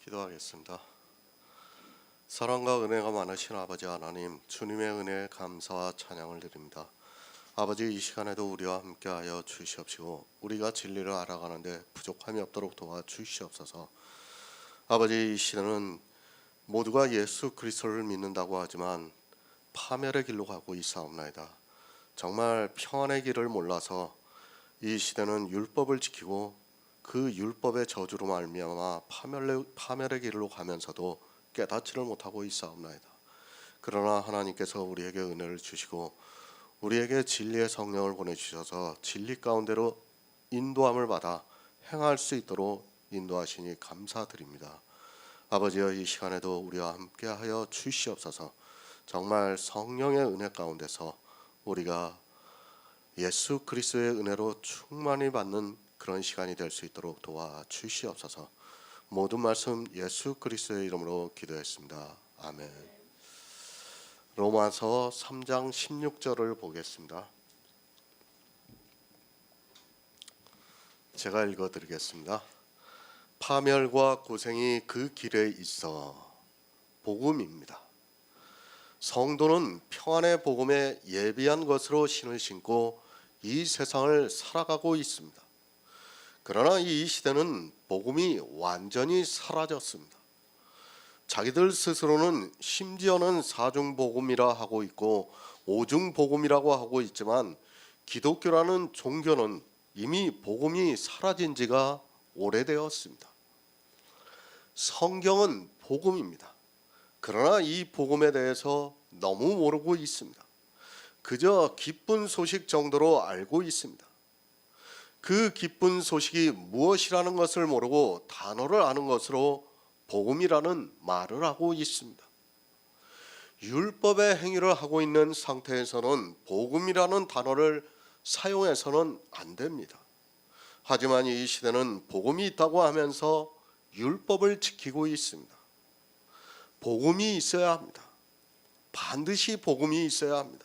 기도하겠습니다. 사랑과 은혜가 많으신 아버지 하나님, 주님의 은혜에 감사와 찬양을 드립니다. 아버지, 이 시간에도 우리와 함께하여 주시옵시고 우리가 진리를 알아가는데 부족함이 없도록 도와주시옵소서. 아버지, 이 시대는 모두가 예수 그리스도를 믿는다고 하지만 파멸의 길로 가고 있사옵나이다. 정말 평안의 길을 몰라서 이 시대는 율법을 지키고 그 율법의 저주로 말미암아 파멸의 길로 가면서도 깨닫지를 못하고 있사옵나이다. 그러나 하나님께서 우리에게 은혜를 주시고 우리에게 진리의 성령을 보내주셔서 진리 가운데로 인도함을 받아 행할 수 있도록 인도하시니 감사드립니다. 아버지여, 이 시간에도 우리와 함께하여 주시옵소서. 정말 성령의 은혜 가운데서 우리가 예수 그리스도의 은혜로 충만히 받는 그런 시간이 될 수 있도록 도와주시옵소서. 모든 말씀 예수 그리스도의 이름으로 기도했습니다. 아멘. 로마서 3장 16절을 보겠습니다. 제가 읽어드리겠습니다. 파멸과 고생이 그 길에 있어 복음입니다. 성도는 평안의 복음에 예비한 것으로 신을 신고 이 세상을 살아가고 있습니다. 그러나 이 시대는 복음이 완전히 사라졌습니다. 자기들 스스로는 심지어는 사중복음이라 하고 있고 오중복음이라고 하고 있지만 기독교라는 종교는 이미 복음이 사라진 지가 오래되었습니다. 성경은 복음입니다. 그러나 이 복음에 대해서 너무 모르고 있습니다. 그저 기쁜 소식 정도로 알고 있습니다. 그 기쁜 소식이 무엇이라는 것을 모르고 단어를 아는 것으로 복음이라는 말을 하고 있습니다. 율법의 행위를 하고 있는 상태에서는 복음이라는 단어를 사용해서는 안 됩니다. 하지만 이 시대는 복음이 있다고 하면서 율법을 지키고 있습니다. 복음이 있어야 합니다. 반드시 복음이 있어야 합니다.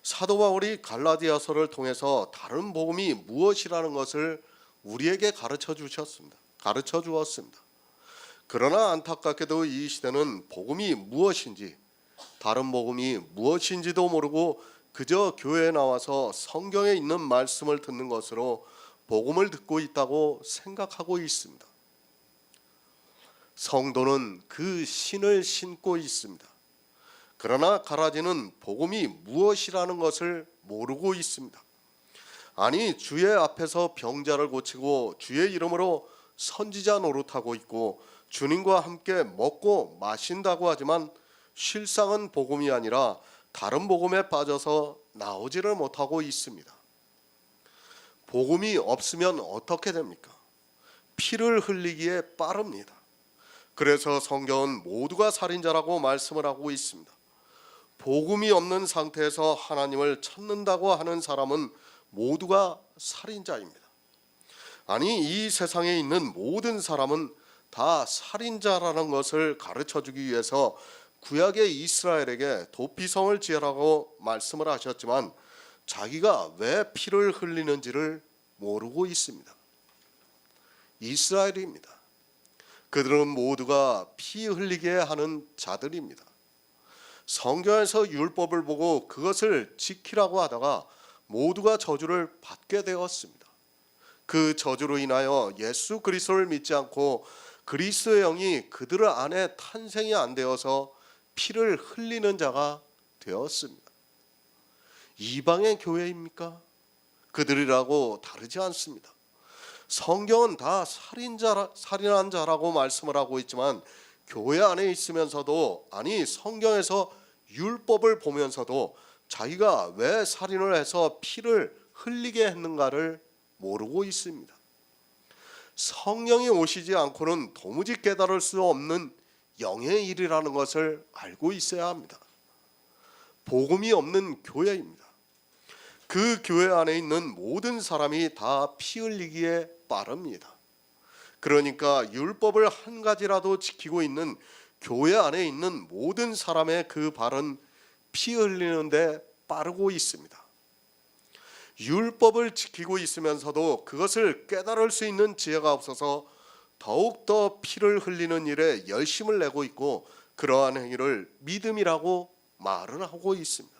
사도 바울이 갈라디아서를 통해서 다른 복음이 무엇이라는 것을 우리에게 가르쳐 주었습니다. 그러나 안타깝게도 이 시대는 복음이 무엇인지, 다른 복음이 무엇인지도 모르고 그저 교회에 나와서 성경에 있는 말씀을 듣는 것으로 복음을 듣고 있다고 생각하고 있습니다. 성도는 그 신을 신고 있습니다. 그러나 가라지는 복음이 무엇이라는 것을 모르고 있습니다. 아니, 주의 앞에서 병자를 고치고 주의 이름으로 선지자 노릇하고 있고 주님과 함께 먹고 마신다고 하지만 실상은 복음이 아니라 다른 복음에 빠져서 나오지를 못하고 있습니다. 복음이 없으면 어떻게 됩니까? 피를 흘리기에 빠릅니다. 그래서 성경은 모두가 살인자라고 말씀을 하고 있습니다. 복음이 없는 상태에서 하나님을 찾는다고 하는 사람은 모두가 살인자입니다. 아니, 이 세상에 있는 모든 사람은 다 살인자라는 것을 가르쳐주기 위해서 구약의 이스라엘에게 도피성을 지으라고 말씀을 하셨지만 자기가 왜 피를 흘리는지를 모르고 있습니다. 이스라엘입니다. 그들은 모두가 피 흘리게 하는 자들입니다. 성경에서 율법을 보고 그것을 지키라고 하다가 모두가 저주를 받게 되었습니다. 그 저주로 인하여 예수 그리스도를 믿지 않고 그리스도의 영이 그들 안에 탄생이 안 되어서 피를 흘리는 자가 되었습니다. 이방의 교회입니까? 그들이라고 다르지 않습니다. 성경은 다 살인한 자라고 말씀을 하고 있지만 교회 안에 있으면서도, 아니 성경에서 율법을 보면서도 자기가 왜 살인을 해서 피를 흘리게 했는가를 모르고 있습니다. 성령이 오시지 않고는 도무지 깨달을 수 없는 영의 일이라는 것을 알고 있어야 합니다. 복음이 없는 교회입니다. 그 교회 안에 있는 모든 사람이 다 피 흘리기에 빠릅니다. 그러니까 율법을 한 가지라도 지키고 있는 교회 안에 있는 모든 사람의 그 발은 피 흘리는데 빠르고 있습니다. 율법을 지키고 있으면서도 그것을 깨달을 수 있는 지혜가 없어서 더욱더 피를 흘리는 일에 열심을 내고 있고 그러한 행위를 믿음이라고 말을 하고 있습니다.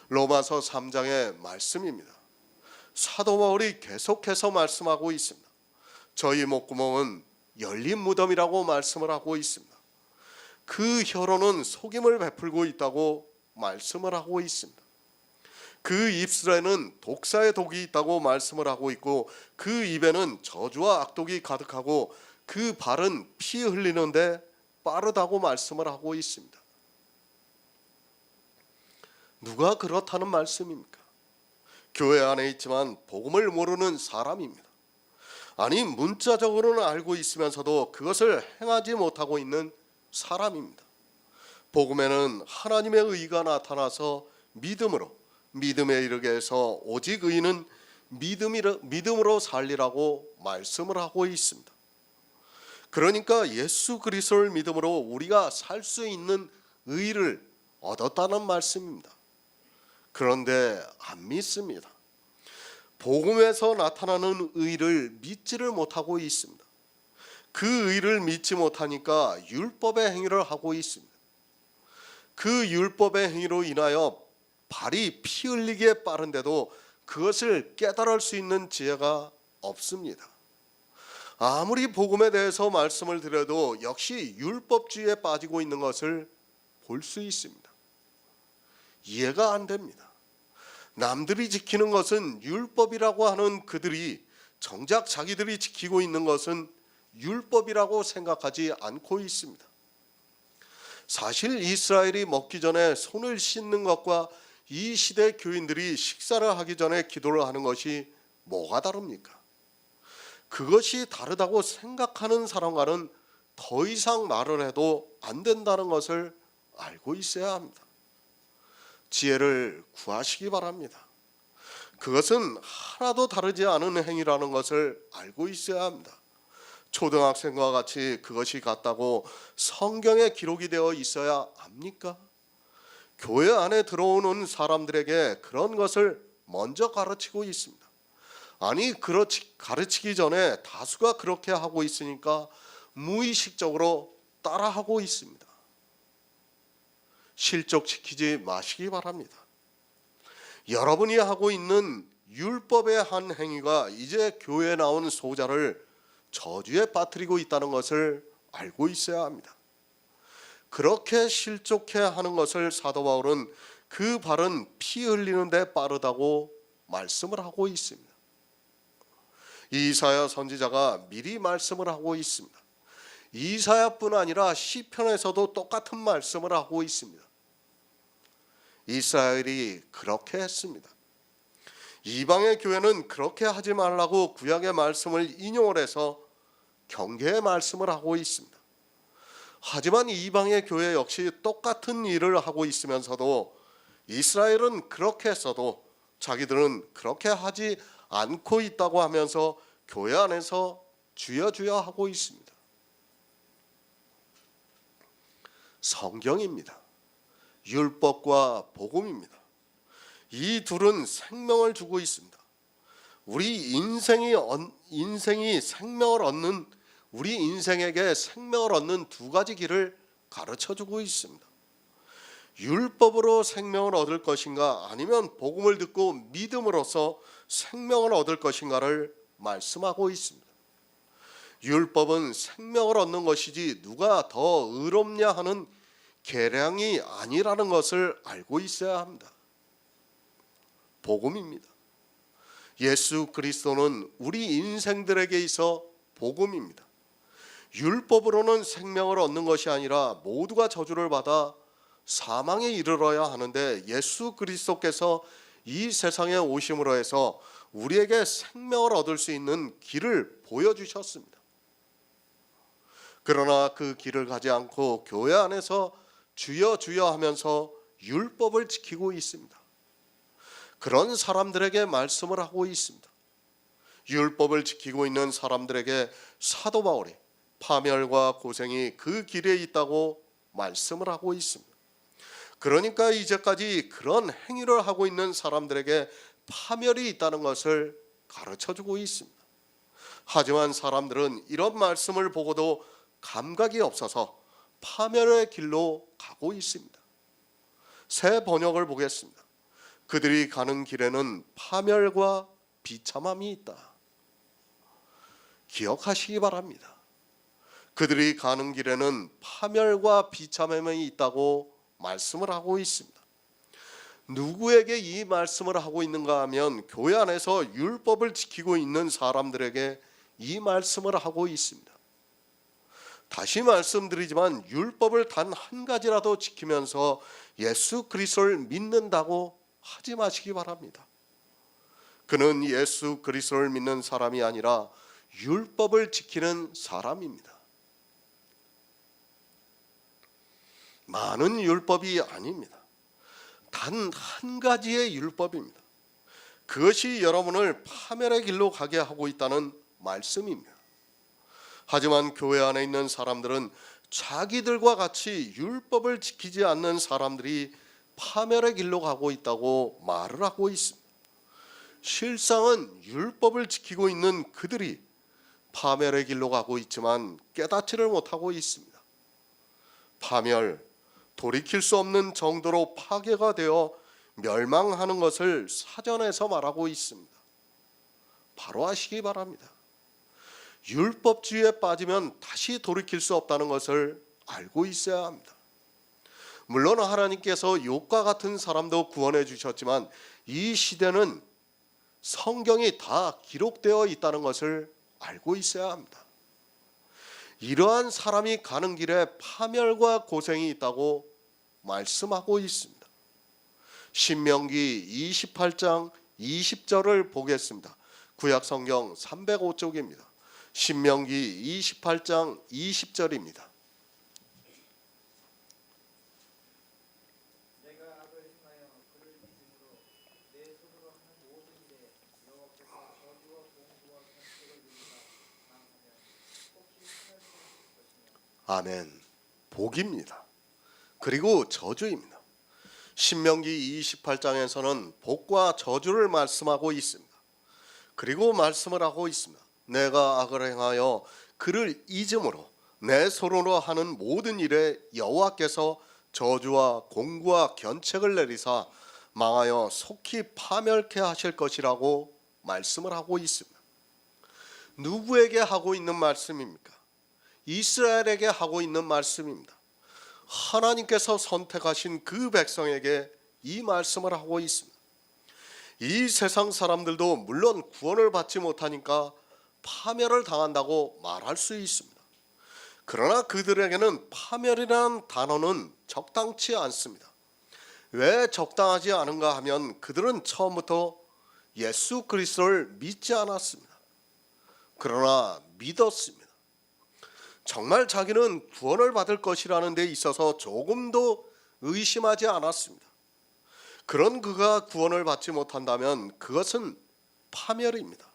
로마서 3장의 말씀입니다. 사도 바울이 계속해서 말씀하고 있습니다. 저희 목구멍은 열린 무덤이라고 말씀을 하고 있습니다. 그 혀로는 속임을 베풀고 있다고 말씀을 하고 있습니다. 그 입술에는 독사의 독이 있다고 말씀을 하고 있고 그 입에는 저주와 악독이 가득하고 그 발은 피 흘리는데 빠르다고 말씀을 하고 있습니다. 누가 그렇다는 말씀입니까? 교회 안에 있지만 복음을 모르는 사람입니다. 아니 문자적으로는 알고 있으면서도 그것을 행하지 못하고 있는 사람입니다. 복음에는 하나님의 의가 나타나서 믿음에 이르게 해서 오직 의인은 믿음으로 살리라고 말씀을 하고 있습니다. 그러니까 예수 그리스도를 믿음으로 우리가 살 수 있는 의를 얻었다는 말씀입니다. 그런데 안 믿습니다. 복음에서 나타나는 의를 믿지를 못하고 있습니다. 그 의를 믿지 못하니까 율법의 행위를 하고 있습니다. 그 율법의 행위로 인하여 발이 피 흘리기에 빠른데도 그것을 깨달을 수 있는 지혜가 없습니다. 아무리 복음에 대해서 말씀을 드려도 역시 율법주의에 빠지고 있는 것을 볼 수 있습니다. 이해가 안 됩니다. 남들이 지키는 것은 율법이라고 하는 그들이 정작 자기들이 지키고 있는 것은 율법이라고 생각하지 않고 있습니다. 사실 이스라엘이 먹기 전에 손을 씻는 것과 이 시대 교인들이 식사를 하기 전에 기도를 하는 것이 뭐가 다릅니까? 그것이 다르다고 생각하는 사람과는 더 이상 말을 해도 안 된다는 것을 알고 있어야 합니다. 지혜를 구하시기 바랍니다. 그것은 하나도 다르지 않은 행위라는 것을 알고 있어야 합니다. 초등학생과 같이 그것이 같다고 성경에 기록이 되어 있어야 합니까? 교회 안에 들어오는 사람들에게 그런 것을 먼저 가르치고 있습니다. 아니 가르치기 전에 다수가 그렇게 하고 있으니까 무의식적으로 따라하고 있습니다. 실족시키지 마시기 바랍니다. 여러분이 하고 있는 율법의 한 행위가 이제 교회에 나온 소자를 저주에 빠뜨리고 있다는 것을 알고 있어야 합니다. 그렇게 실족해 하는 것을 사도 바울은 그 발은 피 흘리는데 빠르다고 말씀을 하고 있습니다. 이사야 선지자가 미리 말씀을 하고 있습니다. 이사야뿐 아니라 시편에서도 똑같은 말씀을 하고 있습니다. 이스라엘이 그렇게 했습니다. 이방의 교회는 그렇게 하지 말라고 구약의 말씀을 인용을 해서 경계의 말씀을 하고 있습니다. 하지만 이방의 교회 역시 똑같은 일을 하고 있으면서도 이스라엘은 그렇게 했어도 자기들은 그렇게 하지 않고 있다고 하면서 교회 안에서 주여 주여 하고 있습니다. 성경입니다. 율법과 복음입니다. 이 둘은 생명을 주고 있습니다. 우리 인생이 생명을 얻는 우리 인생에게 생명을 얻는 두 가지 길을 가르쳐주고 있습니다. 율법으로 생명을 얻을 것인가 아니면 복음을 듣고 믿음으로써 생명을 얻을 것인가를 말씀하고 있습니다. 율법은 생명을 얻는 것이지 누가 더 의롭냐 하는 계량이 아니라는 것을 알고 있어야 합니다. 복음입니다. 예수 그리스도는 우리 인생들에게 있어 복음입니다. 율법으로는 생명을 얻는 것이 아니라 모두가 저주를 받아 사망에 이르러야 하는데 예수 그리스도께서 이 세상에 오심으로 해서 우리에게 생명을 얻을 수 있는 길을 보여주셨습니다. 그러나 그 길을 가지 않고 교회 안에서 주여 주여 하면서 율법을 지키고 있습니다. 그런 사람들에게 말씀을 하고 있습니다. 율법을 지키고 있는 사람들에게 사도 바울이 파멸과 고생이 그 길에 있다고 말씀을 하고 있습니다. 그러니까 이제까지 그런 행위를 하고 있는 사람들에게 파멸이 있다는 것을 가르쳐주고 있습니다. 하지만 사람들은 이런 말씀을 보고도 감각이 없어서 파멸의 길로 가고 있습니다. 새 번역을 보겠습니다. 그들이 가는 길에는 파멸과 비참함이 있다. 기억하시기 바랍니다. 그들이 가는 길에는 파멸과 비참함이 있다고 말씀을 하고 있습니다. 누구에게 이 말씀을 하고 있는가 하면 교회 안에서 율법을 지키고 있는 사람들에게 이 말씀을 하고 있습니다. 다시 말씀드리지만 율법을 단 한 가지라도 지키면서 예수 그리스도를 믿는다고 하지 마시기 바랍니다. 그는 예수 그리스도를 믿는 사람이 아니라 율법을 지키는 사람입니다. 많은 율법이 아닙니다. 단 한 가지의 율법입니다. 그것이 여러분을 파멸의 길로 가게 하고 있다는 말씀입니다. 하지만 교회 안에 있는 사람들은 자기들과 같이 율법을 지키지 않는 사람들이 파멸의 길로 가고 있다고 말을 하고 있습니다. 실상은 율법을 지키고 있는 그들이 파멸의 길로 가고 있지만 깨닫지를 못하고 있습니다. 파멸, 돌이킬 수 없는 정도로 파괴가 되어 멸망하는 것을 사전에서 말하고 있습니다. 바로 아시기 바랍니다. 율법주의에 빠지면 다시 돌이킬 수 없다는 것을 알고 있어야 합니다. 물론 하나님께서 욥과 같은 사람도 구원해 주셨지만 이 시대는 성경이 다 기록되어 있다는 것을 알고 있어야 합니다. 이러한 사람이 가는 길에 파멸과 고생이 있다고 말씀하고 있습니다. 신명기 28장 20절을 보겠습니다. 구약성경 305쪽입니다. 신명기 28장 20절입니다. 아멘. 복입니다. 그리고 저주입니다. 신명기 28장에서는 복과 저주를 말씀하고 있습니다. 그리고 말씀을 하고 있습니다. 내가 악을 행하여 그를 잊음으로 내 손으로 하는 모든 일에 여호와께서 저주와 공구와 견책을 내리사 망하여 속히 파멸케 하실 것이라고 말씀을 하고 있습니다. 누구에게 하고 있는 말씀입니까? 이스라엘에게 하고 있는 말씀입니다. 하나님께서 선택하신 그 백성에게 이 말씀을 하고 있습니다. 이 세상 사람들도 물론 구원을 받지 못하니까 파멸을 당한다고 말할 수 있습니다. 그러나 그들에게는 파멸이라는 단어는 적당치 않습니다. 왜 적당하지 않은가 하면 그들은 처음부터 예수 그리스도를 믿지 않았습니다. 그러나 믿었습니다. 정말 자기는 구원을 받을 것이라는 데 있어서 조금도 의심하지 않았습니다. 그런 그가 구원을 받지 못한다면 그것은 파멸입니다.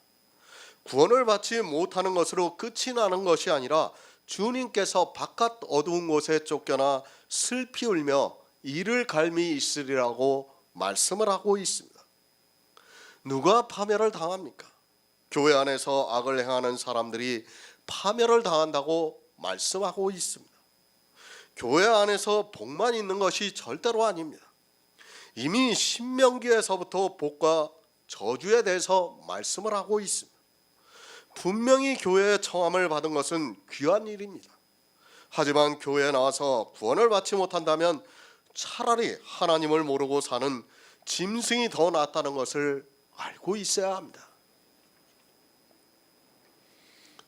구원을 받지 못하는 것으로 끝이 나는 것이 아니라 주님께서 바깥 어두운 곳에 쫓겨나 슬피 울며 이를 갈미 있으리라고 말씀을 하고 있습니다. 누가 파멸을 당합니까? 교회 안에서 악을 행하는 사람들이 파멸을 당한다고 말씀하고 있습니다. 교회 안에서 복만 있는 것이 절대로 아닙니다. 이미 신명기에서부터 복과 저주에 대해서 말씀을 하고 있습니다. 분명히 교회의 청함을 받은 것은 귀한 일입니다. 하지만 교회에 나와서 구원을 받지 못한다면 차라리 하나님을 모르고 사는 짐승이 더 낫다는 것을 알고 있어야 합니다.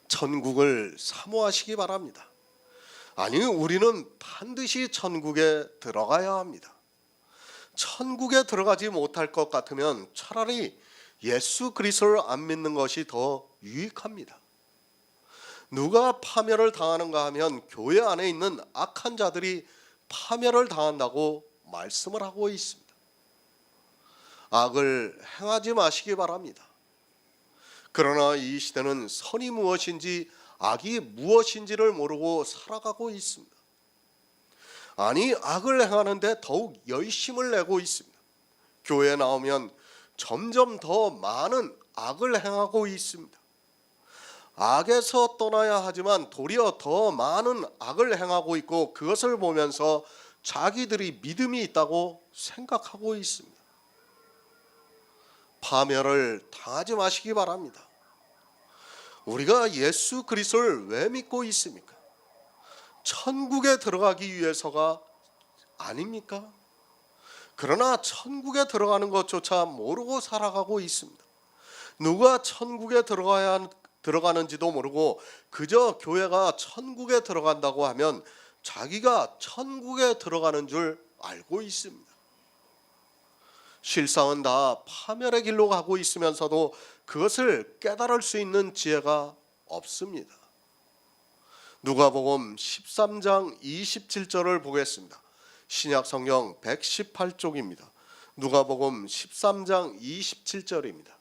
천국을 사모하시기 바랍니다. 아니, 우리는 반드시 천국에 들어가야 합니다. 천국에 들어가지 못할 것 같으면 차라리 예수 그리스도를 안 믿는 것이 더 유익합니다. 누가 파멸을 당하는가 하면 교회 안에 있는 악한 자들이 파멸을 당한다고 말씀을 하고 있습니다. 악을 행하지 마시기 바랍니다. 그러나 이 시대는 선이 무엇인지 악이 무엇인지를 모르고 살아가고 있습니다. 아니, 악을 행하는데 더욱 열심을 내고 있습니다. 교회에 나오면 점점 더 많은 악을 행하고 있습니다. 악에서 떠나야 하지만 도리어 더 많은 악을 행하고 있고 그것을 보면서 자기들이 믿음이 있다고 생각하고 있습니다. 파멸을 당하지 마시기 바랍니다. 우리가 예수 그리스도를 왜 믿고 있습니까? 천국에 들어가기 위해서가 아닙니까? 그러나 천국에 들어가는 것조차 모르고 살아가고 있습니다. 누가 천국에 들어가는지도 모르고 그저 교회가 천국에 들어간다고 하면 자기가 천국에 들어가는 줄 알고 있습니다. 실상은 다 파멸의 길로 가고 있으면서도 그것을 깨달을 수 있는 지혜가 없습니다. 누가복음 13장 27절을 보겠습니다. 신약 성경 118쪽입니다. 누가복음 13장 27절입니다.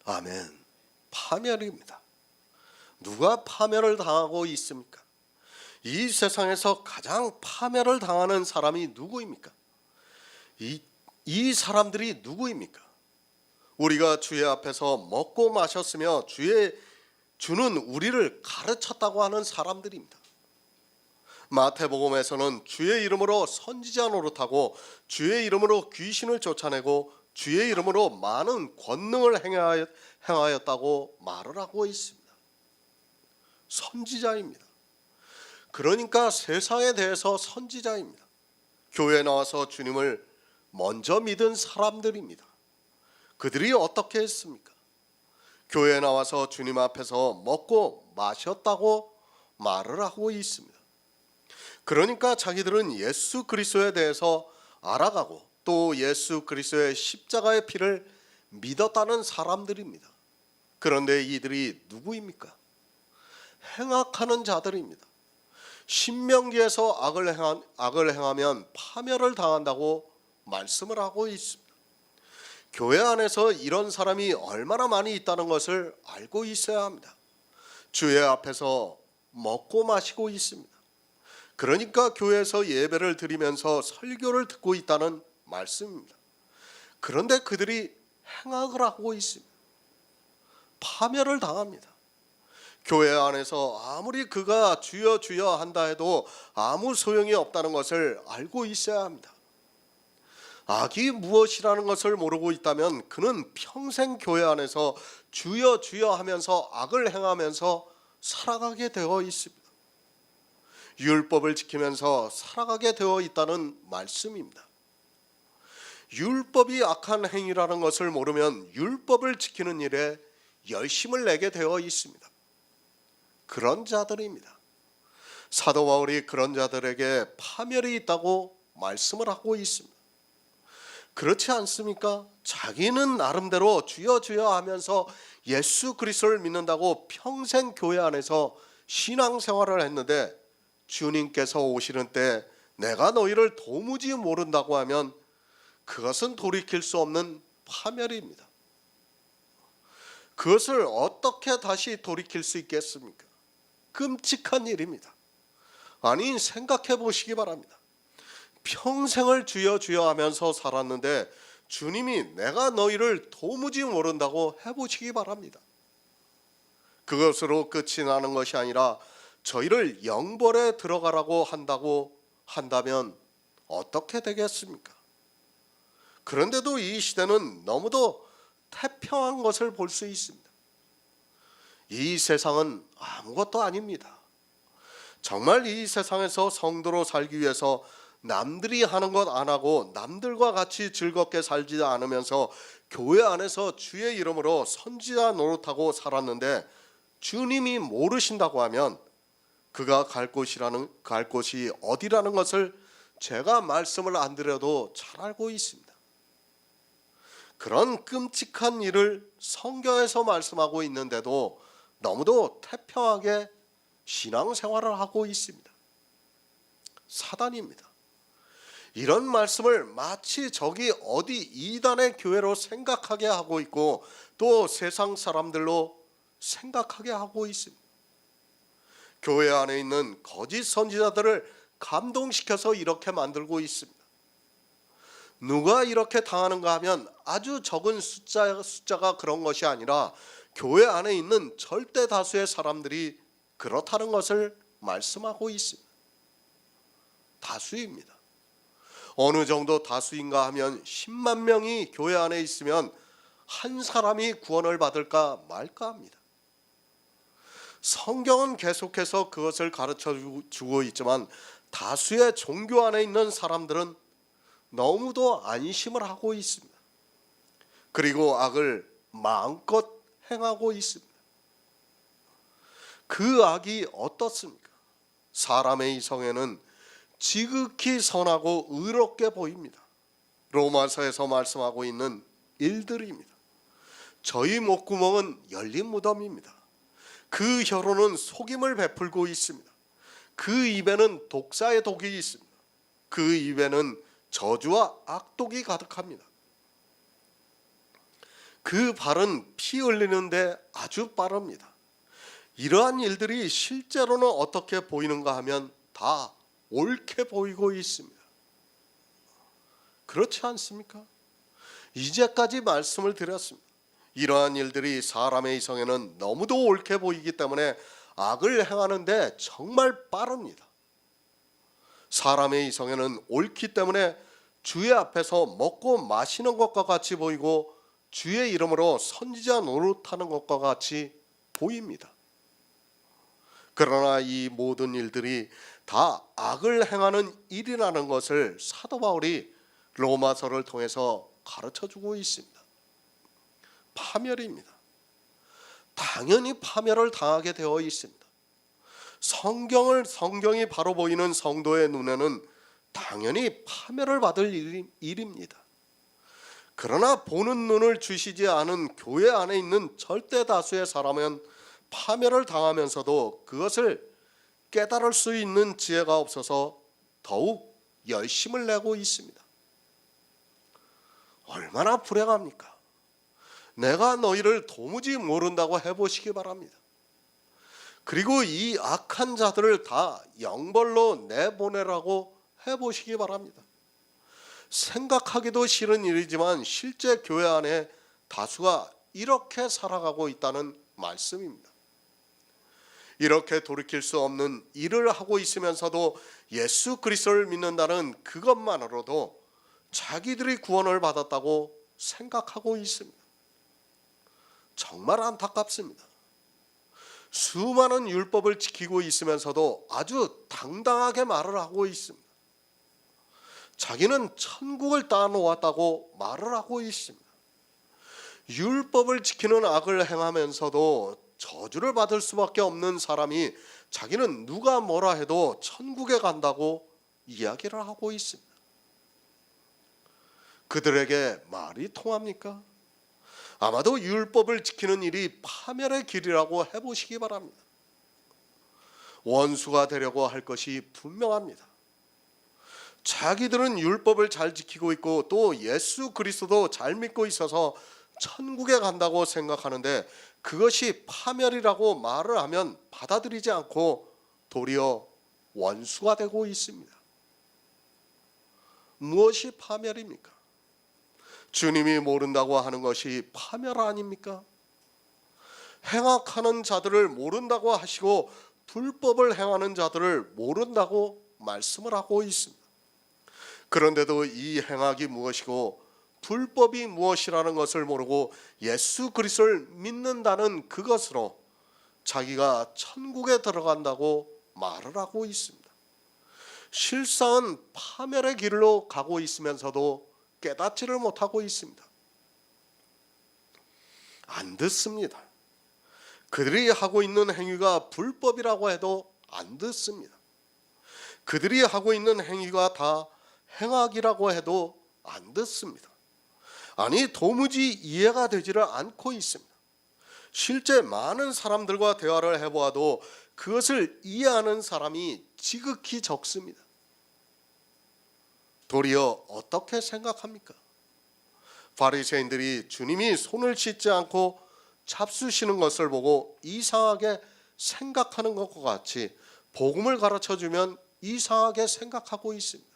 아멘. 파멸입니다. 누가 파멸을 당하고 있습니까? 이 세상에서 가장 파멸을 당하는 사람이 누구입니까? 이 사람들이 누구입니까? 우리가 주의 앞에서 먹고 마셨으며 주는 우리를 가르쳤다고 하는 사람들입니다. 마태복음에서는 주의 이름으로 선지자 노릇하고 주의 이름으로 귀신을 쫓아내고 주의 이름으로 많은 권능을 행하였다고 말을 하고 있습니다. 선지자입니다. 그러니까 세상에 대해서 선지자입니다. 교회에 나와서 주님을 먼저 믿은 사람들입니다. 그들이 어떻게 했습니까? 교회에 나와서 주님 앞에서 먹고 마셨다고 말을 하고 있습니다. 그러니까 자기들은 예수 그리스도에 대해서 알아가고 또 예수 그리스도의 십자가의 피를 믿었다는 사람들입니다. 그런데 이들이 누구입니까? 행악하는 자들입니다. 신명기에서 악을 행하면 파멸을 당한다고 말씀을 하고 있습니다. 교회 안에서 이런 사람이 얼마나 많이 있다는 것을 알고 있어야 합니다. 주의 앞에서 먹고 마시고 있습니다. 그러니까 교회에서 예배를 드리면서 설교를 듣고 있다는 말씀입니다. 그런데 그들이 행악을 하고 있습니다. 파멸을 당합니다. 교회 안에서 아무리 그가 주여 주여 한다 해도 아무 소용이 없다는 것을 알고 있어야 합니다. 악이 무엇이라는 것을 모르고 있다면 그는 평생 교회 안에서 주여 주여 하면서 악을 행하면서 살아가게 되어 있습니다. 율법을 지키면서 살아가게 되어 있다는 말씀입니다. 율법이 악한 행위라는 것을 모르면 율법을 지키는 일에 열심을 내게 되어 있습니다. 그런 자들입니다. 사도 바울이 그런 자들에게 파멸이 있다고 말씀을 하고 있습니다. 그렇지 않습니까? 자기는 나름대로 주여 주여 하면서 예수 그리스도를 믿는다고 평생 교회 안에서 신앙생활을 했는데 주님께서 오시는 때 내가 너희를 도무지 모른다고 하면 그것은 돌이킬 수 없는 파멸입니다. 그것을 어떻게 다시 돌이킬 수 있겠습니까? 끔찍한 일입니다. 아니, 생각해 보시기 바랍니다. 평생을 주여 주여 하면서 살았는데 주님이 내가 너희를 도무지 모른다고 해보시기 바랍니다. 그것으로 끝이 나는 것이 아니라 저희를 영벌에 들어가라고 한다면 어떻게 되겠습니까? 그런데도 이 시대는 너무도 태평한 것을 볼 수 있습니다. 이 세상은 아무것도 아닙니다. 정말 이 세상에서 성도로 살기 위해서 남들이 하는 것 안 하고 남들과 같이 즐겁게 살지 않으면서 교회 안에서 주의 이름으로 선지자 노릇하고 살았는데 주님이 모르신다고 하면 그가 갈 곳이 어디라는 것을 제가 말씀을 안 드려도 잘 알고 있습니다. 그런 끔찍한 일을 성경에서 말씀하고 있는데도 너무도 태평하게 신앙생활을 하고 있습니다. 사단입니다. 이런 말씀을 마치 저기 어디 이단의 교회로 생각하게 하고 있고 또 세상 사람들로 생각하게 하고 있습니다. 교회 안에 있는 거짓 선지자들을 감동시켜서 이렇게 만들고 있습니다. 누가 이렇게 당하는가 하면 아주 적은 숫자가 그런 것이 아니라 교회 안에 있는 절대 다수의 사람들이 그렇다는 것을 말씀하고 있습니다. 다수입니다. 어느 정도 다수인가 하면 10만 명이 교회 안에 있으면 한 사람이 구원을 받을까 말까 합니다. 성경은 계속해서 그것을 가르쳐 주고 있지만 다수의 종교 안에 있는 사람들은 너무도 안심을 하고 있습니다. 그리고 악을 마음껏 행하고 있습니다. 그 악이 어떻습니까? 사람의 이성에는 지극히 선하고 의롭게 보입니다. 로마서에서 말씀하고 있는 일들입니다. 저희 목구멍은 열린 무덤입니다. 그 혀로는 속임을 베풀고 있습니다. 그 입에는 독사의 독이 있습니다. 그 입에는 저주와 악독이 가득합니다. 그 발은 피 흘리는데 아주 빠릅니다. 이러한 일들이 실제로는 어떻게 보이는가 하면 다 옳게 보이고 있습니다. 그렇지 않습니까? 이제까지 말씀을 드렸습니다. 이러한 일들이 사람의 이성에는 너무도 옳게 보이기 때문에 악을 행하는데 정말 빠릅니다. 사람의 이성에는 옳기 때문에 주의 앞에서 먹고 마시는 것과 같이 보이고 주의 이름으로 선지자 노릇하는 것과 같이 보입니다. 그러나 이 모든 일들이 다 악을 행하는 일이라는 것을 사도 바울이 로마서를 통해서 가르쳐주고 있습니다. 파멸입니다. 당연히 파멸을 당하게 되어 있습니다. 성경이 바로 보이는 성도의 눈에는 당연히 파멸을 받을 일입니다. 그러나 보는 눈을 주시지 않은 교회 안에 있는 절대 다수의 사람은 파멸을 당하면서도 그것을 깨달을 수 있는 지혜가 없어서 더욱 열심을 내고 있습니다. 얼마나 불행합니까? 내가 너희를 도무지 모른다고 해보시기 바랍니다. 그리고 이 악한 자들을 다 영벌로 내보내라고 해보시기 바랍니다. 생각하기도 싫은 일이지만 실제 교회 안에 다수가 이렇게 살아가고 있다는 말씀입니다. 이렇게 돌이킬 수 없는 일을 하고 있으면서도 예수 그리스도를 믿는다는 그것만으로도 자기들이 구원을 받았다고 생각하고 있습니다. 정말 안타깝습니다. 수많은 율법을 지키고 있으면서도 아주 당당하게 말을 하고 있습니다. 자기는 천국을 따놓았다고 말을 하고 있습니다. 율법을 지키는 악을 행하면서도 저주를 받을 수밖에 없는 사람이 자기는 누가 뭐라 해도 천국에 간다고 이야기를 하고 있습니다. 그들에게 말이 통합니까? 아마도 율법을 지키는 일이 파멸의 길이라고 해보시기 바랍니다. 원수가 되려고 할 것이 분명합니다. 자기들은 율법을 잘 지키고 있고 또 예수 그리스도도 잘 믿고 있어서 천국에 간다고 생각하는데 그것이 파멸이라고 말을 하면 받아들이지 않고 도리어 원수가 되고 있습니다. 무엇이 파멸입니까? 주님이 모른다고 하는 것이 파멸 아닙니까? 행악하는 자들을 모른다고 하시고 불법을 행하는 자들을 모른다고 말씀을 하고 있습니다. 그런데도 이 행악이 무엇이고 불법이 무엇이라는 것을 모르고 예수 그리스도를 믿는다는 그것으로 자기가 천국에 들어간다고 말을 하고 있습니다. 실상은 파멸의 길로 가고 있으면서도 깨닫지를 못하고 있습니다. 안 듣습니다. 그들이 하고 있는 행위가 불법이라고 해도 안 듣습니다. 그들이 하고 있는 행위가 다 행악이라고 해도 안 듣습니다. 아니 도무지 이해가 되지를 않고 있습니다. 실제 많은 사람들과 대화를 해보아도 그것을 이해하는 사람이 지극히 적습니다. 도리어 어떻게 생각합니까? 바리새인들이 주님이 손을 씻지 않고 잡수시는 것을 보고 이상하게 생각하는 것과 같이 복음을 가르쳐주면 이상하게 생각하고 있습니다.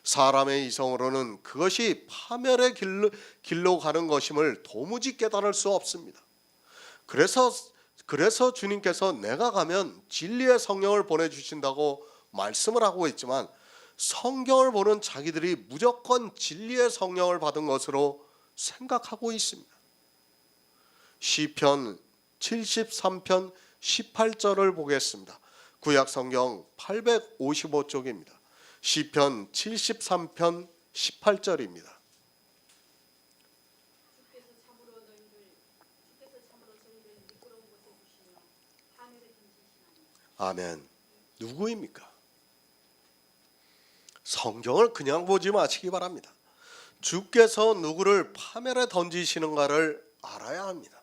사람의 이성으로는 그것이 파멸의 길로 가는 것임을 도무지 깨달을 수 없습니다. 그래서 주님께서 내가 가면 진리의 성령을 보내주신다고 말씀을 하고 있지만, 성경을 보는 자기들이 무조건 진리의 성령을 받은 것으로 생각하고 있습니다. 시편 73편 18절을 보겠습니다. 구약 성경 855쪽입니다. 시편 73편 18절입니다. 주께서 참으로 저희를 미끄러운 곳에 두시며 하늘에 던지시나니. 아멘. 누구입니까? 성경을 그냥 보지 마시기 바랍니다. 주께서 누구를 파멸에 던지시는가를 알아야 합니다.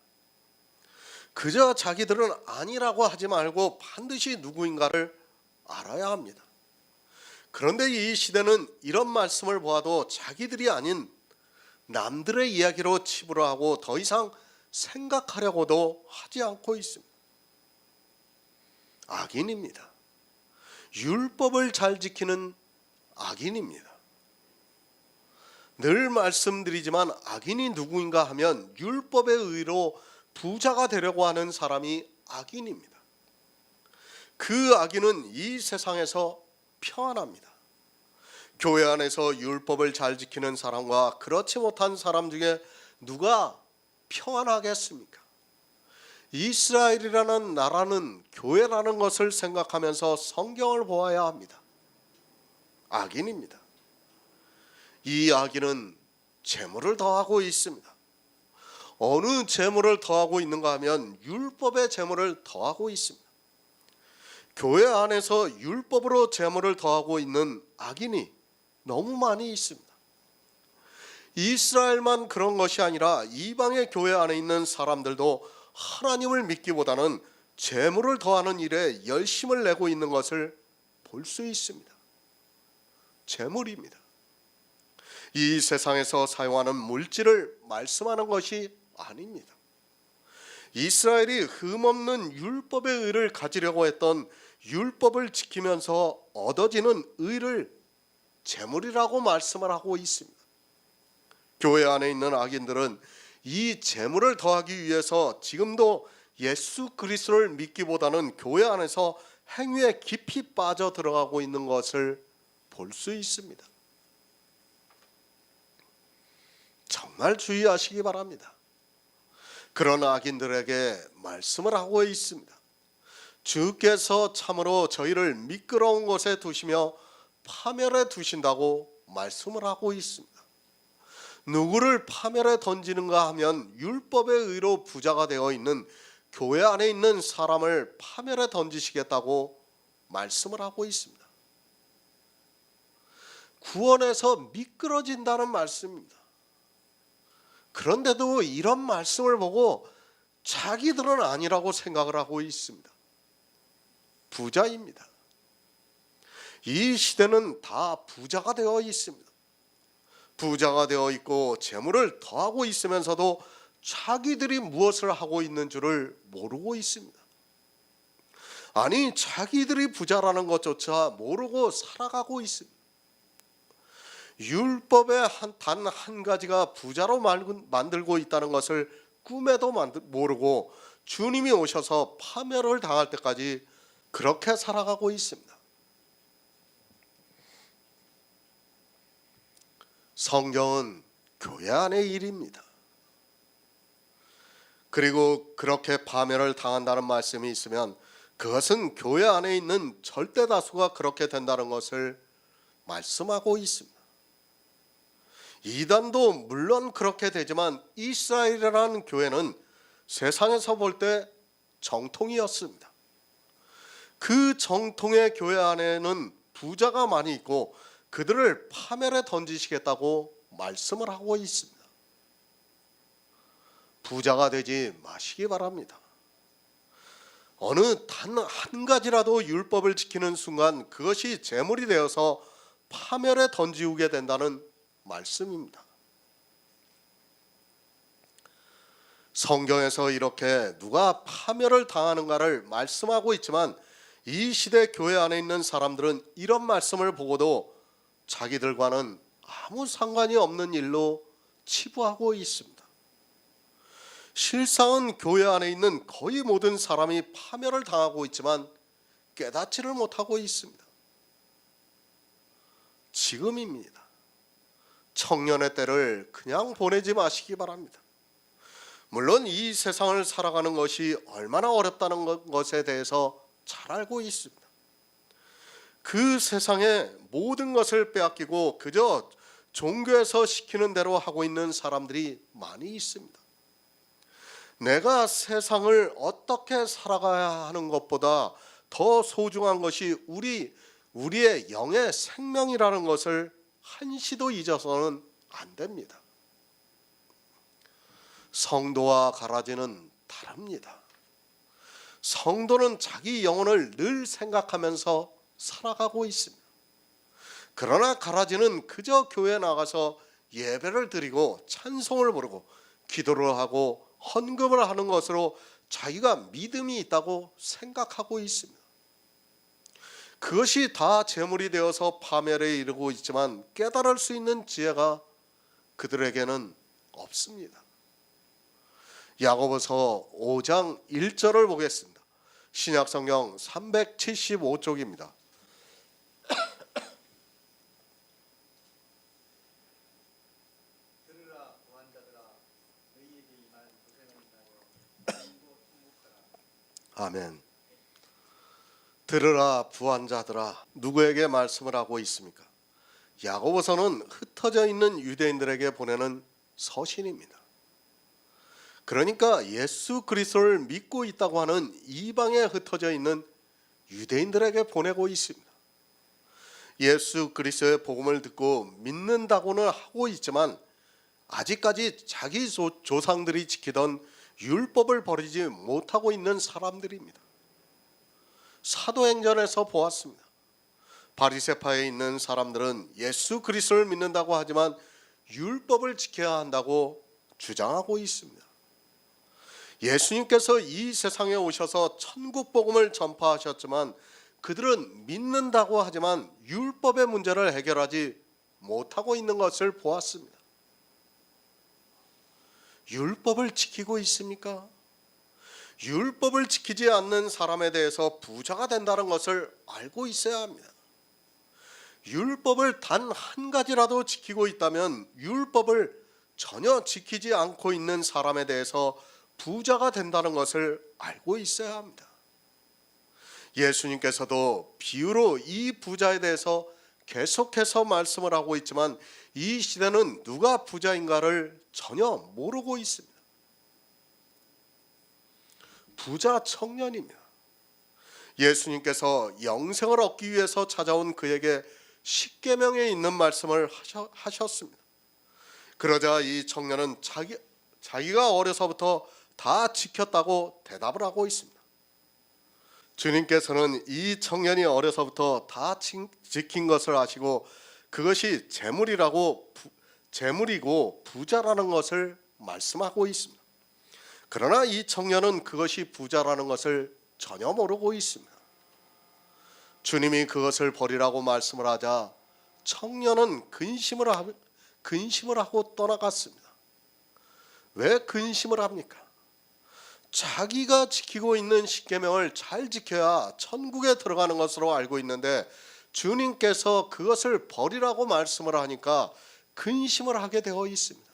그저 자기들은 아니라고 하지 말고 반드시 누구인가를 알아야 합니다. 그런데 이 시대는 이런 말씀을 보아도 자기들이 아닌 남들의 이야기로 치부를 하고 더 이상 생각하려고도 하지 않고 있습니다. 악인입니다. 율법을 잘 지키는 악인입니다. 늘 말씀드리지만 악인이 누구인가 하면 율법의 의로 부자가 되려고 하는 사람이 악인입니다. 그 악인은 이 세상에서 평안합니다. 교회 안에서 율법을 잘 지키는 사람과 그렇지 못한 사람 중에 누가 평안하겠습니까? 이스라엘이라는 나라는 교회라는 것을 생각하면서 성경을 보아야 합니다. 악인입니다. 이 악인은 재물을 더하고 있습니다. 어느 재물을 더하고 있는가 하면 율법의 재물을 더하고 있습니다. 교회 안에서 율법으로 재물을 더하고 있는 악인이 너무 많이 있습니다. 이스라엘만 그런 것이 아니라 이방의 교회 안에 있는 사람들도 하나님을 믿기보다는 재물을 더하는 일에 열심을 내고 있는 것을 볼 수 있습니다. 재물입니다. 이 세상에서 사용하는 물질을 말씀하는 것이 아닙니다. 이스라엘이 흠없는 율법의 의를 가지려고 했던 율법을 지키면서 얻어지는 의를 재물이라고 말씀을 하고 있습니다. 교회 안에 있는 악인들은 이 재물을 더하기 위해서 지금도 예수 그리스도를 믿기보다는 교회 안에서 행위에 깊이 빠져 들어가고 있는 것을 볼 수 있습니다. 정말 주의하시기 바랍니다. 그런 악인들에게 말씀을 하고 있습니다. 주께서 참으로 저희를 미끄러운 곳에 두시며 파멸에 두신다고 말씀을 하고 있습니다. 누구를 파멸에 던지는가 하면 율법의 의로 부자가 되어 있는 교회 안에 있는 사람을 파멸에 던지시겠다고 말씀을 하고 있습니다. 구원에서 미끄러진다는 말씀입니다. 그런데도 이런 말씀을 보고 자기들은 아니라고 생각을 하고 있습니다. 부자입니다. 이 시대는 다 부자가 되어 있습니다. 부자가 되어 있고 재물을 더하고 있으면서도 자기들이 무엇을 하고 있는 줄을 모르고 있습니다. 아니, 자기들이 부자라는 것조차 모르고 살아가고 있습니다. 율법의 단 한 가지가 부자로 만들고 있다는 것을 꿈에도 모르고 주님이 오셔서 파멸을 당할 때까지 그렇게 살아가고 있습니다. 성경은 교회 안의 일입니다. 그리고 그렇게 파멸을 당한다는 말씀이 있으면 그것은 교회 안에 있는 절대 다수가 그렇게 된다는 것을 말씀하고 있습니다. 이단도 물론 그렇게 되지만 이스라엘이라는 교회는 세상에서 볼 때 정통이었습니다. 그 정통의 교회 안에는 부자가 많이 있고 그들을 파멸에 던지시겠다고 말씀을 하고 있습니다. 부자가 되지 마시기 바랍니다. 어느 단 한 가지라도 율법을 지키는 순간 그것이 재물이 되어서 파멸에 던지우게 된다는 말씀입니다. 성경에서 이렇게 누가 파멸을 당하는가를 말씀하고 있지만 이 시대 교회 안에 있는 사람들은 이런 말씀을 보고도 자기들과는 아무 상관이 없는 일로 치부하고 있습니다. 실상은 교회 안에 있는 거의 모든 사람이 파멸을 당하고 있지만 깨닫지를 못하고 있습니다. 지금입니다. 청년의 때를 그냥 보내지 마시기 바랍니다. 물론 이 세상을 살아가는 것이 얼마나 어렵다는 것에 대해서 잘 알고 있습니다. 그 세상의 모든 것을 빼앗기고 그저 종교에서 시키는 대로 하고 있는 사람들이 많이 있습니다. 내가 세상을 어떻게 살아가야 하는 것보다 더 소중한 것이 우리의 영의 생명이라는 것을 한시도 잊어서는 안 됩니다. 성도와 가라지는 다릅니다. 성도는 자기 영혼을 늘 생각하면서 살아가고 있습니다. 그러나 가라지는 그저 교회에 나가서 예배를 드리고 찬송을 부르고 기도를 하고 헌금을 하는 것으로 자기가 믿음이 있다고 생각하고 있습니다. 그것이 다 재물이 되어서 파멸에 이르고 있지만 깨달을 수 있는 지혜가 그들에게는 없습니다. 야고보서 5장 1절을 보겠습니다. 신약성경 375쪽입니다. 들으라 부한자들아 너희에게 임한 고생을 인하여 너희도 행복하라. 아멘. 들으라 부한자들아. 누구에게 말씀을 하고 있습니까? 야고보서는 흩어져 있는 유대인들에게 보내는 서신입니다. 그러니까 예수 그리스도를 믿고 있다고 하는 이방에 흩어져 있는 유대인들에게 보내고 있습니다. 예수 그리스도의 복음을 듣고 믿는다고는 하고 있지만 아직까지 자기 조상들이 지키던 율법을 버리지 못하고 있는 사람들입니다. 사도행전에서 보았습니다. 바리새파에 있는 사람들은 예수 그리스도를 믿는다고 하지만 율법을 지켜야 한다고 주장하고 있습니다. 예수님께서 이 세상에 오셔서 천국 복음을 전파하셨지만 그들은 믿는다고 하지만 율법의 문제를 해결하지 못하고 있는 것을 보았습니다. 율법을 지키고 있습니까? 율법을 지키지 않는 사람에 대해서 부자가 된다는 것을 알고 있어야 합니다. 율법을 단 한 가지라도 지키고 있다면 율법을 전혀 지키지 않고 있는 사람에 대해서 부자가 된다는 것을 알고 있어야 합니다. 예수님께서도 비유로 이 부자에 대해서 계속해서 말씀을 하고 있지만 이 시대는 누가 부자인가를 전혀 모르고 있습니다. 부자 청년입니다. 예수님께서 영생을 얻기 위해서 찾아온 그에게 십계명에 있는 말씀을 하셨습니다. 그러자 이 청년은 자기가 어려서부터 다 지켰다고 대답을 하고 있습니다. 주님께서는 이 청년이 어려서부터 다 지킨 것을 아시고 그것이 재물이고 부자라는 것을 말씀하고 있습니다. 그러나 이 청년은 그것이 부자라는 것을 전혀 모르고 있습니다. 주님이 그것을 버리라고 말씀을 하자 청년은 근심을 하고 떠나갔습니다. 왜 근심을 합니까? 자기가 지키고 있는 십계명을 잘 지켜야 천국에 들어가는 것으로 알고 있는데 주님께서 그것을 버리라고 말씀을 하니까 근심을 하게 되어 있습니다.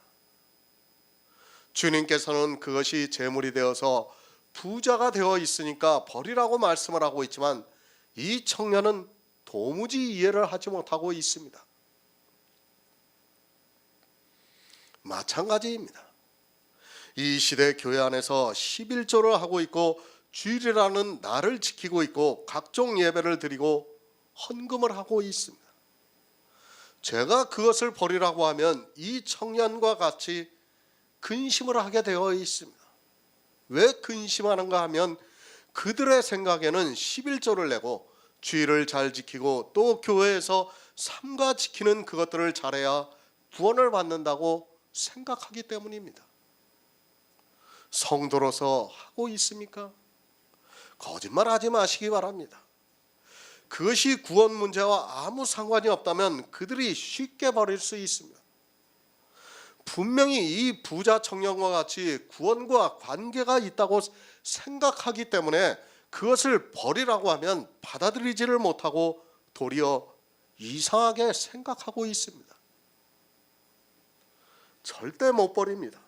주님께서는 그것이 재물이 되어서 부자가 되어 있으니까 버리라고 말씀을 하고 있지만 이 청년은 도무지 이해를 하지 못하고 있습니다. 마찬가지입니다. 이 시대 교회 안에서 11조를 하고 있고 주일이라는 날을 지키고 있고 각종 예배를 드리고 헌금을 하고 있습니다. 제가 그것을 버리라고 하면 이 청년과 같이 근심을 하게 되어 있습니다. 왜 근심하는가 하면 그들의 생각에는 11조를 내고 주일을 잘 지키고 또 교회에서 삼가 지키는 그것들을 잘해야 구원을 받는다고 생각하기 때문입니다. 성도로서 하고 있습니까? 거짓말하지 마시기 바랍니다. 그것이 구원 문제와 아무 상관이 없다면 그들이 쉽게 버릴 수 있습니다. 분명히 이 부자 청년과 같이 구원과 관계가 있다고 생각하기 때문에 그것을 버리라고 하면 받아들이지를 못하고 도리어 이상하게 생각하고 있습니다. 절대 못 버립니다.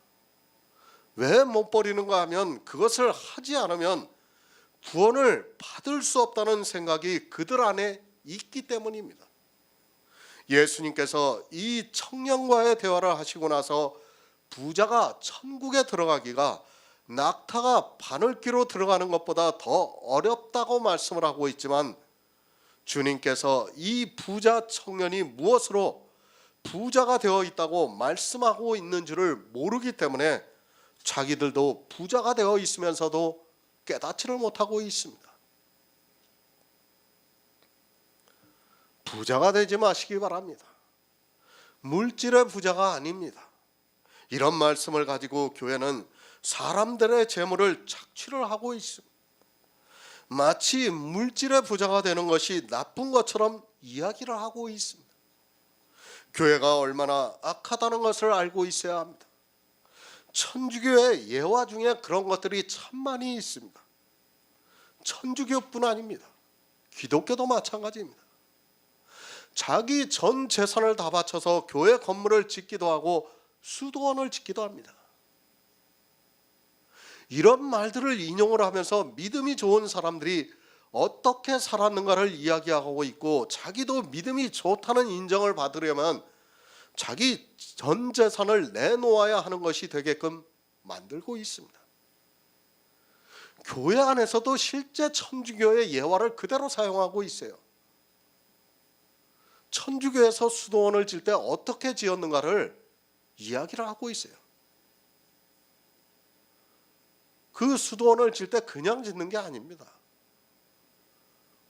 왜 못 버리는가 하면 그것을 하지 않으면 구원을 받을 수 없다는 생각이 그들 안에 있기 때문입니다. 예수님께서 이 청년과의 대화를 하시고 나서 부자가 천국에 들어가기가 낙타가 바늘귀로 들어가는 것보다 더 어렵다고 말씀을 하고 있지만, 주님께서 이 부자 청년이 무엇으로 부자가 되어 있다고 말씀하고 있는 줄을 모르기 때문에 자기들도 부자가 되어 있으면서도 깨닫지를 못하고 있습니다. 부자가 되지 마시기 바랍니다. 물질의 부자가 아닙니다. 이런 말씀을 가지고 교회는 사람들의 재물을 착취를 하고 있습니다. 마치 물질의 부자가 되는 것이 나쁜 것처럼 이야기를 하고 있습니다. 교회가 얼마나 악하다는 것을 알고 있어야 합니다. 천주교의 예화 중에 그런 것들이 참 많이 있습니다. 천주교뿐 아닙니다. 기독교도 마찬가지입니다. 자기 전 재산을 다 바쳐서 교회 건물을 짓기도 하고 수도원을 짓기도 합니다. 이런 말들을 인용을 하면서 믿음이 좋은 사람들이 어떻게 살았는가를 이야기하고 있고, 자기도 믿음이 좋다는 인정을 받으려면 자기 전 재산을 내놓아야 하는 것이 되게끔 만들고 있습니다. 교회 안에서도 실제 천주교의 예화를 그대로 사용하고 있어요. 천주교에서 수도원을 질 때 어떻게 지었는가를 이야기를 하고 있어요. 그 수도원을 질 때 그냥 짓는 게 아닙니다.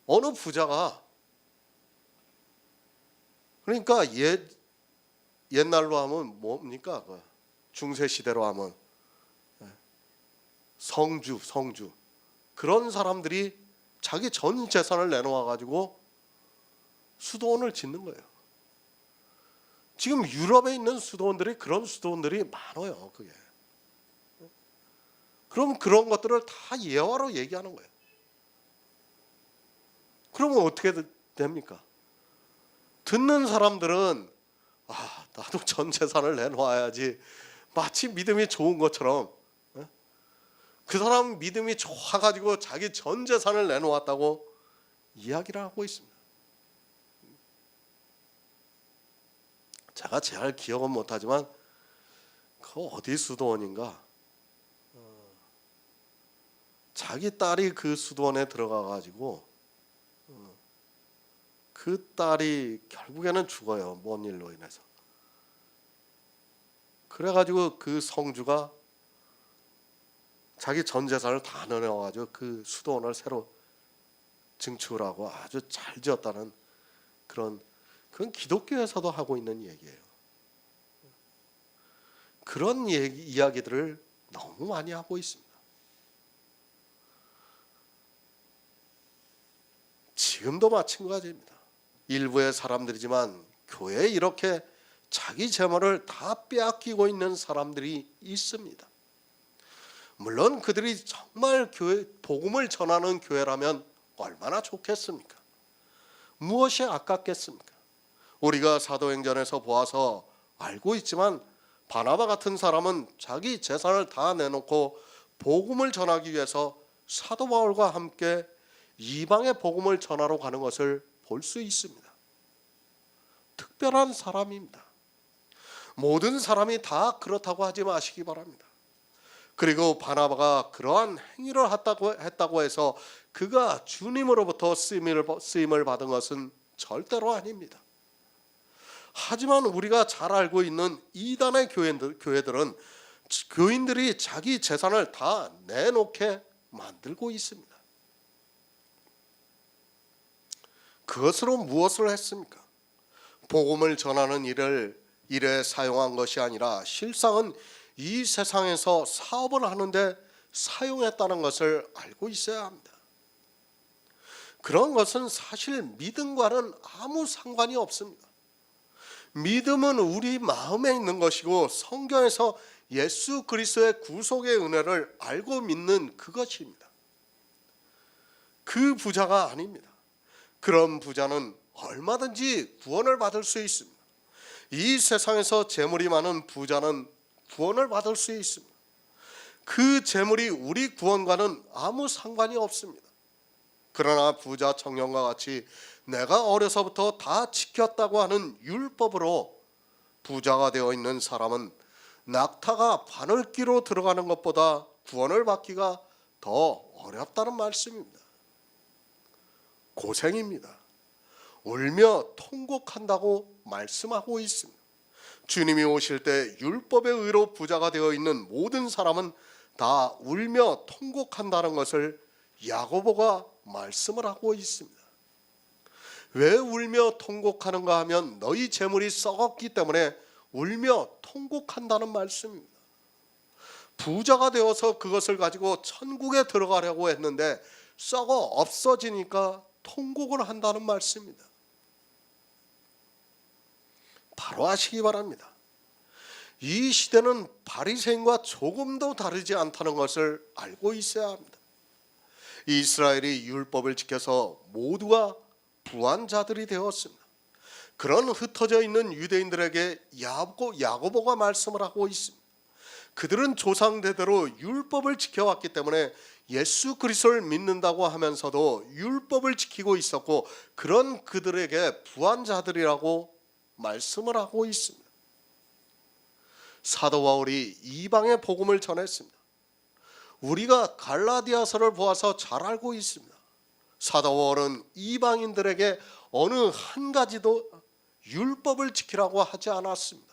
어느 부자가, 그러니까 옛날로 하면 뭡니까? 중세 시대로 하면 성주 그런 사람들이 자기 전 재산을 내놓아 가지고 수도원을 짓는 거예요. 지금 유럽에 있는 수도원들이 그런 수도원들이 많아요. 그게. 그럼 그런 것들을 다 예화로 얘기하는 거예요. 그러면 어떻게 됩니까? 듣는 사람들은 나도 전 재산을 내놓아야지, 마치 믿음이 좋은 것처럼, 그 사람 믿음이 좋아가지고 자기 전 재산을 내놓았다고 이야기를 하고 있습니다. 제가 잘 기억은 못하지만 그 어디 수도원인가, 자기 딸이 그 수도원에 들어가가지고 그 딸이 결국에는 죽어요. 뭔 일로 인해서. 그래가지고 그 성주가 자기 전 재산을 다 내놓아가지고 그 수도원을 새로 증축을 하고 아주 잘 지었다는 그건 기독교에서도 하고 있는 얘기예요. 그런 이야기들을 너무 많이 하고 있습니다. 지금도 마찬가지입니다. 일부의 사람들이지만 교회에 이렇게 자기 재물을 다 빼앗기고 있는 사람들이 있습니다. 물론 그들이 정말 교회 복음을 전하는 교회라면 얼마나 좋겠습니까? 무엇이 아깝겠습니까? 우리가 사도행전에서 보아서 알고 있지만 바나바 같은 사람은 자기 재산을 다 내놓고 복음을 전하기 위해서 사도 바울과 함께 이방의 복음을 전하러 가는 것을 볼 수 있습니다. 특별한 사람입니다. 모든 사람이 다 그렇다고 하지 마시기 바랍니다. 그리고 바나바가 그러한 행위를 했다고 해서 그가 주님으로부터 쓰임을 받은 것은 절대로 아닙니다. 하지만 우리가 잘 알고 있는 이단의 교회들은 교인들이 자기 재산을 다 내놓게 만들고 있습니다. 그것으로 무엇을 했습니까? 복음을 전하는 일에 사용한 것이 아니라 실상은 이 세상에서 사업을 하는데 사용했다는 것을 알고 있어야 합니다. 그런 것은 사실 믿음과는 아무 상관이 없습니다. 믿음은 우리 마음에 있는 것이고 성경에서 예수 그리스도의 구속의 은혜를 알고 믿는 그것입니다. 그 부자가 아닙니다. 그런 부자는 얼마든지 구원을 받을 수 있습니다. 이 세상에서 재물이 많은 부자는 구원을 받을 수 있습니다. 그 재물이 우리 구원과는 아무 상관이 없습니다. 그러나 부자 청년과 같이 내가 어려서부터 다 지켰다고 하는 율법으로 부자가 되어 있는 사람은 낙타가 바늘귀로 들어가는 것보다 구원을 받기가 더 어렵다는 말씀입니다. 고생입니다. 울며 통곡한다고 말씀하고 있습니다. 주님이 오실 때 율법의 의로 부자가 되어 있는 모든 사람은 다 울며 통곡한다는 것을 야고보가 말씀을 하고 있습니다. 왜 울며 통곡하는가 하면 너희 재물이 썩었기 때문에 울며 통곡한다는 말씀입니다. 부자가 되어서 그것을 가지고 천국에 들어가려고 했는데 썩어 없어지니까 통곡을 한다는 말씀입니다. 바로 아시기 바랍니다. 이 시대는 바리새인과 조금도 다르지 않다는 것을 알고 있어야 합니다. 이스라엘이 율법을 지켜서 모두가 부한 자들이 되었습니다. 그런 흩어져 있는 유대인들에게 야고보가 말씀을 하고 있습니다. 그들은 조상대대로 율법을 지켜왔기 때문에 예수 그리스도를 믿는다고 하면서도 율법을 지키고 있었고 그런 그들에게 부한 자들이라고 말씀을 하고 있습니다. 사도 바울이 이방의 복음을 전했습니다. 우리가 갈라디아서를 보아서 잘 알고 있습니다. 사도 바울은 이방인들에게 어느 한 가지도 율법을 지키라고 하지 않았습니다.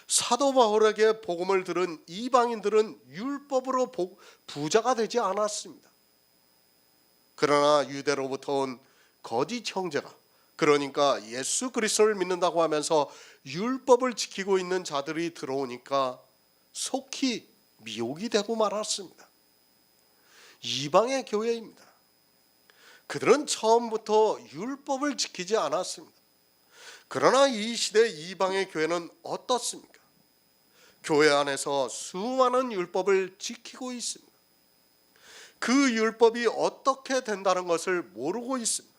사도 바울에게 복음을 들은 이방인들은 율법으로 부자가 되지 않았습니다. 그러나 유대로부터 온 거짓 형제가, 그러니까 예수 그리스도를 믿는다고 하면서 율법을 지키고 있는 자들이 들어오니까 속히 미혹이 되고 말았습니다. 이방의 교회입니다. 그들은 처음부터 율법을 지키지 않았습니다. 그러나 이 시대 이방의 교회는 어떻습니까? 교회 안에서 수많은 율법을 지키고 있습니다. 그 율법이 어떻게 된다는 것을 모르고 있습니다.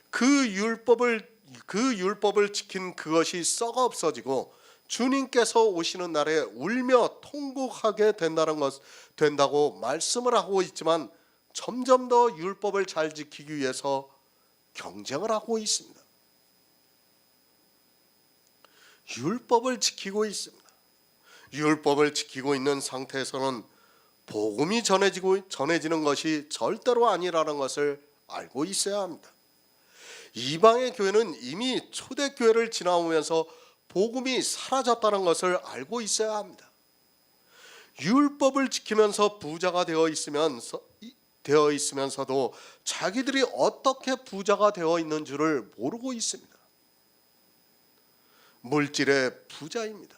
그 율법을 지킨 그것이 썩어 없어지고 주님께서 오시는 날에 울며 통곡하게 된다고 말씀을 하고 있지만 점점 더 율법을 잘 지키기 위해서 경쟁을 하고 있습니다. 율법을 지키고 있습니다. 율법을 지키고 있는 상태에서는 복음이 전해지는 것이 절대로 아니라는 것을 알고 있어야 합니다. 이방의 교회는 이미 초대교회를 지나오면서 복음이 사라졌다는 것을 알고 있어야 합니다. 율법을 지키면서 부자가 되어 있으면서도 자기들이 어떻게 부자가 되어 있는 줄을 모르고 있습니다. 물질의 부자입니다.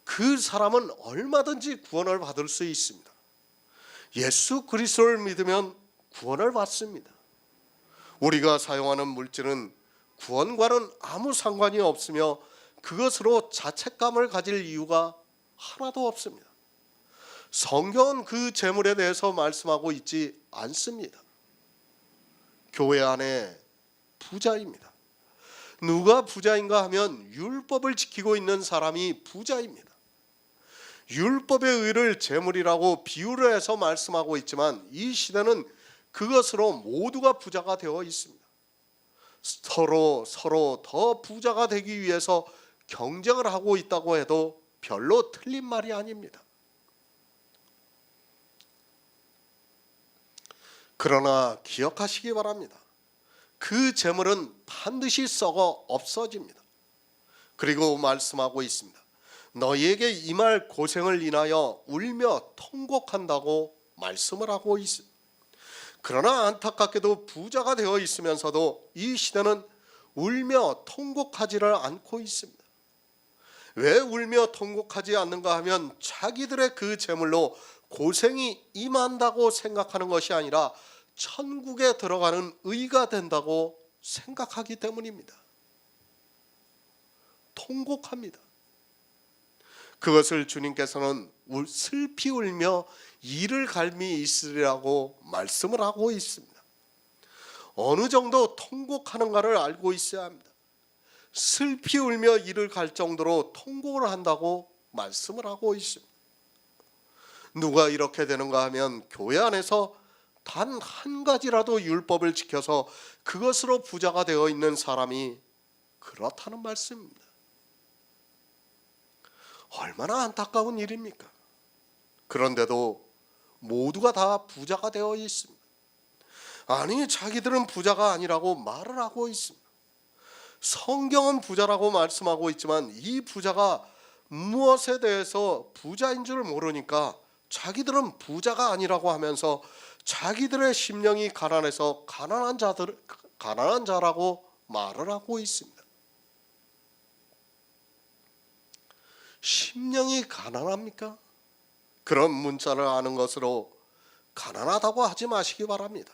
그 사람은 얼마든지 구원을 받을 수 있습니다. 예수 그리스도를 믿으면 구원을 받습니다. 우리가 사용하는 물질은 구원과는 아무 상관이 없으며 그것으로 자책감을 가질 이유가 하나도 없습니다. 성경은 그 재물에 대해서 말씀하고 있지 않습니다. 교회 안에 부자입니다. 누가 부자인가 하면 율법을 지키고 있는 사람이 부자입니다. 율법의 의를 재물이라고 비유를 해서 말씀하고 있지만 이 시대는 그것으로 모두가 부자가 되어 있습니다. 서로 더 부자가 되기 위해서 경쟁을 하고 있다고 해도 별로 틀린 말이 아닙니다. 그러나 기억하시기 바랍니다. 그 재물은 반드시 썩어 없어집니다. 그리고 말씀하고 있습니다. 너희에게 임할 고생을 인하여 울며 통곡한다고 말씀을 하고 있습니다. 그러나 안타깝게도 부자가 되어 있으면서도 이 시대는 울며 통곡하지를 않고 있습니다. 왜 울며 통곡하지 않는가 하면 자기들의 그 재물로 고생이 임한다고 생각하는 것이 아니라 천국에 들어가는 의가 된다고 생각하기 때문입니다. 통곡합니다. 그것을 주님께서는 슬피 울며 이를 갈미 있으리라고 말씀을 하고 있습니다. 어느 정도 통곡하는가를 알고 있어야 합니다. 슬피 울며 이를 갈 정도로 통곡을 한다고 말씀을 하고 있습니다. 누가 이렇게 되는가 하면 교회 안에서 단 한 가지라도 율법을 지켜서 그것으로 부자가 되어 있는 사람이 그렇다는 말씀입니다. 얼마나 안타까운 일입니까? 그런데도 모두가 다 부자가 되어 있습니다. 아니, 자기들은 부자가 아니라고 말을 하고 있습니다. 성경은 부자라고 말씀하고 있지만 이 부자가 무엇에 대해서 부자인 줄 모르니까 자기들은 부자가 아니라고 하면서 자기들의 심령이 가난해서 가난한 자라고 말을 하고 있습니다. 심령이 가난합니까? 그런 문자를 아는 것으로 가난하다고 하지 마시기 바랍니다.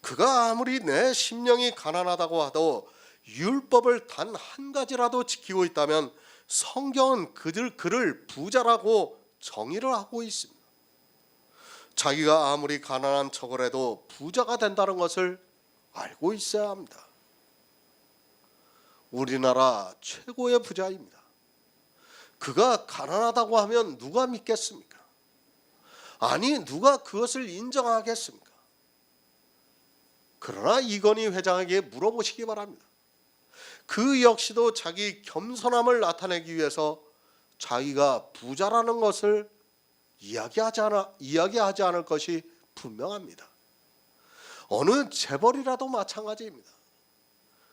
그가 아무리 내 심령이 가난하다고 하도 율법을 단 한 가지라도 지키고 있다면 성경은 그를 부자라고 정의를 하고 있습니다. 자기가 아무리 가난한 척을 해도 부자가 된다는 것을 알고 있어야 합니다. 우리나라 최고의 부자입니다. 그가 가난하다고 하면 누가 믿겠습니까? 아니, 누가 그것을 인정하겠습니까? 그러나 이건희 회장에게 물어보시기 바랍니다. 그 역시도 자기 겸손함을 나타내기 위해서 자기가 부자라는 것을 이야기하지 않을 것이 분명합니다. 어느 재벌이라도 마찬가지입니다.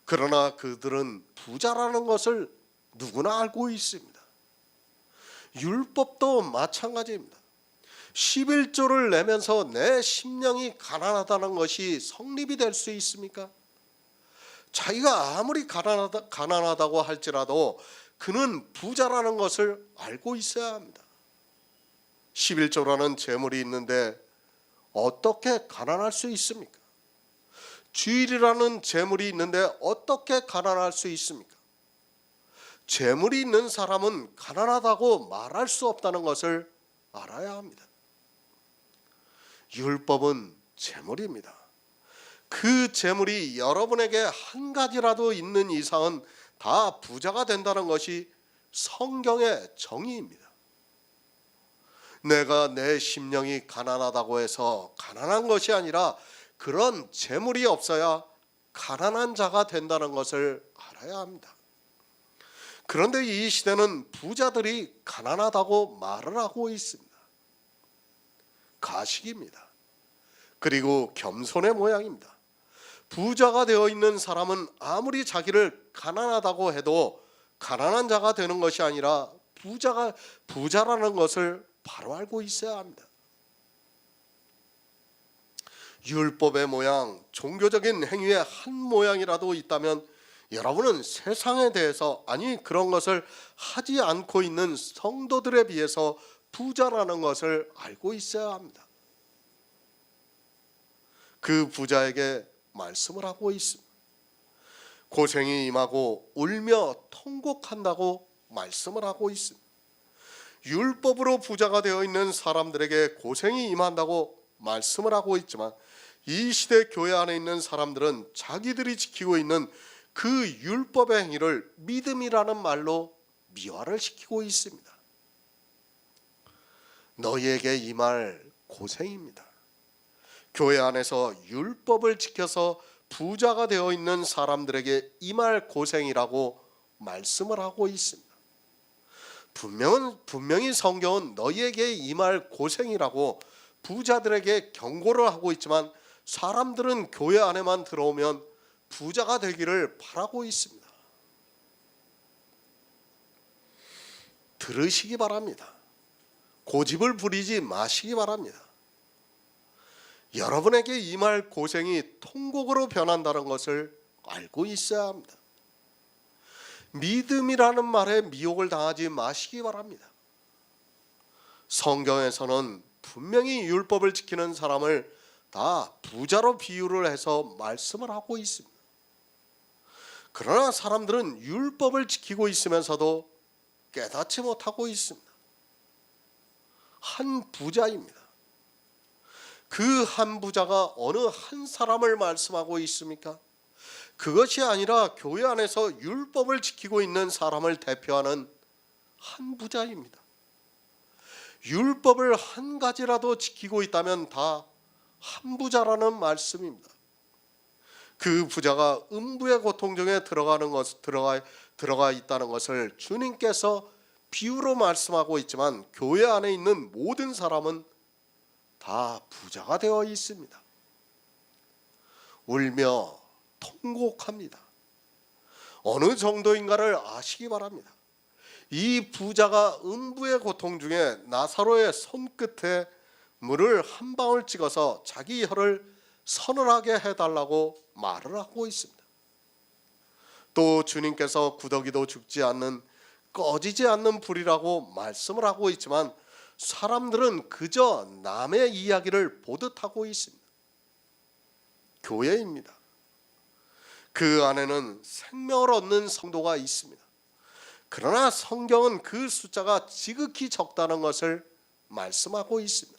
그러나 그들은 부자라는 것을 누구나 알고 있습니다. 율법도 마찬가지입니다. 11조를 내면서 내 심령이 가난하다는 것이 성립이 될 수 있습니까? 자기가 아무리 가난하다고 할지라도 그는 부자라는 것을 알고 있어야 합니다. 11조라는 재물이 있는데 어떻게 가난할 수 있습니까? 주일이라는 재물이 있는데 어떻게 가난할 수 있습니까? 재물이 있는 사람은 가난하다고 말할 수 없다는 것을 알아야 합니다. 율법은 재물입니다. 그 재물이 여러분에게 한 가지라도 있는 이상은 다 부자가 된다는 것이 성경의 정의입니다. 내가 내 심령이 가난하다고 해서 가난한 것이 아니라 그런 재물이 없어야 가난한 자가 된다는 것을 알아야 합니다. 그런데 이 시대는 부자들이 가난하다고 말을 하고 있습니다. 가식입니다. 그리고 겸손의 모양입니다. 부자가 되어 있는 사람은 아무리 자기를 가난하다고 해도 가난한 자가 되는 것이 아니라 부자라는 것을 바로 알고 있어야 합니다. 율법의 모양, 종교적인 행위의 한 모양이라도 있다면 여러분은 세상에 대해서, 아니 그런 것을 하지 않고 있는 성도들에 비해서 부자라는 것을 알고 있어야 합니다. 그 부자에게 말씀을 하고 있습니다. 고생이 임하고 울며 통곡한다고 말씀을 하고 있습니다. 율법으로 부자가 되어 있는 사람들에게 고생이 임한다고 말씀을 하고 있지만 이 시대 교회 안에 있는 사람들은 자기들이 지키고 있는 그 율법의 행위를 믿음이라는 말로 미화를 시키고 있습니다. 너희에게 임할 고생입니다. 교회 안에서 율법을 지켜서 부자가 되어 있는 사람들에게 임할 고생이라고 말씀을 하고 있습니다. 분명히 성경은 너희에게 임할 고생이라고 부자들에게 경고를 하고 있지만 사람들은 교회 안에만 들어오면 부자가 되기를 바라고 있습니다. 들으시기 바랍니다. 고집을 부리지 마시기 바랍니다. 여러분에게 임할 고생이 통곡으로 변한다는 것을 알고 있어야 합니다. 믿음이라는 말에 미혹을 당하지 마시기 바랍니다. 성경에서는 분명히 율법을 지키는 사람을 다 부자로 비유를 해서 말씀을 하고 있습니다. 그러나 사람들은 율법을 지키고 있으면서도 깨닫지 못하고 있습니다. 한 부자입니다. 그 한 부자가 어느 한 사람을 말씀하고 있습니까? 그것이 아니라 교회 안에서 율법을 지키고 있는 사람을 대표하는 한 부자입니다. 율법을 한 가지라도 지키고 있다면 다 한 부자라는 말씀입니다. 그 부자가 음부의 고통 중에 들어가 있다는 것을 주님께서 비유로 말씀하고 있지만 교회 안에 있는 모든 사람은 다 부자가 되어 있습니다. 울며 통곡합니다. 어느 정도인가를 아시기 바랍니다. 이 부자가 음부의 고통 중에 나사로의 손끝에 물을 한 방울 찍어서 자기 혀를 서늘하게 해달라고 말을 하고 있습니다. 또 주님께서 구더기도 죽지 않는 꺼지지 않는 불이라고 말씀을 하고 있지만 사람들은 그저 남의 이야기를 보듯 하고 있습니다. 교회입니다. 그 안에는 생명을 얻는 성도가 있습니다. 그러나 성경은 그 숫자가 지극히 적다는 것을 말씀하고 있습니다.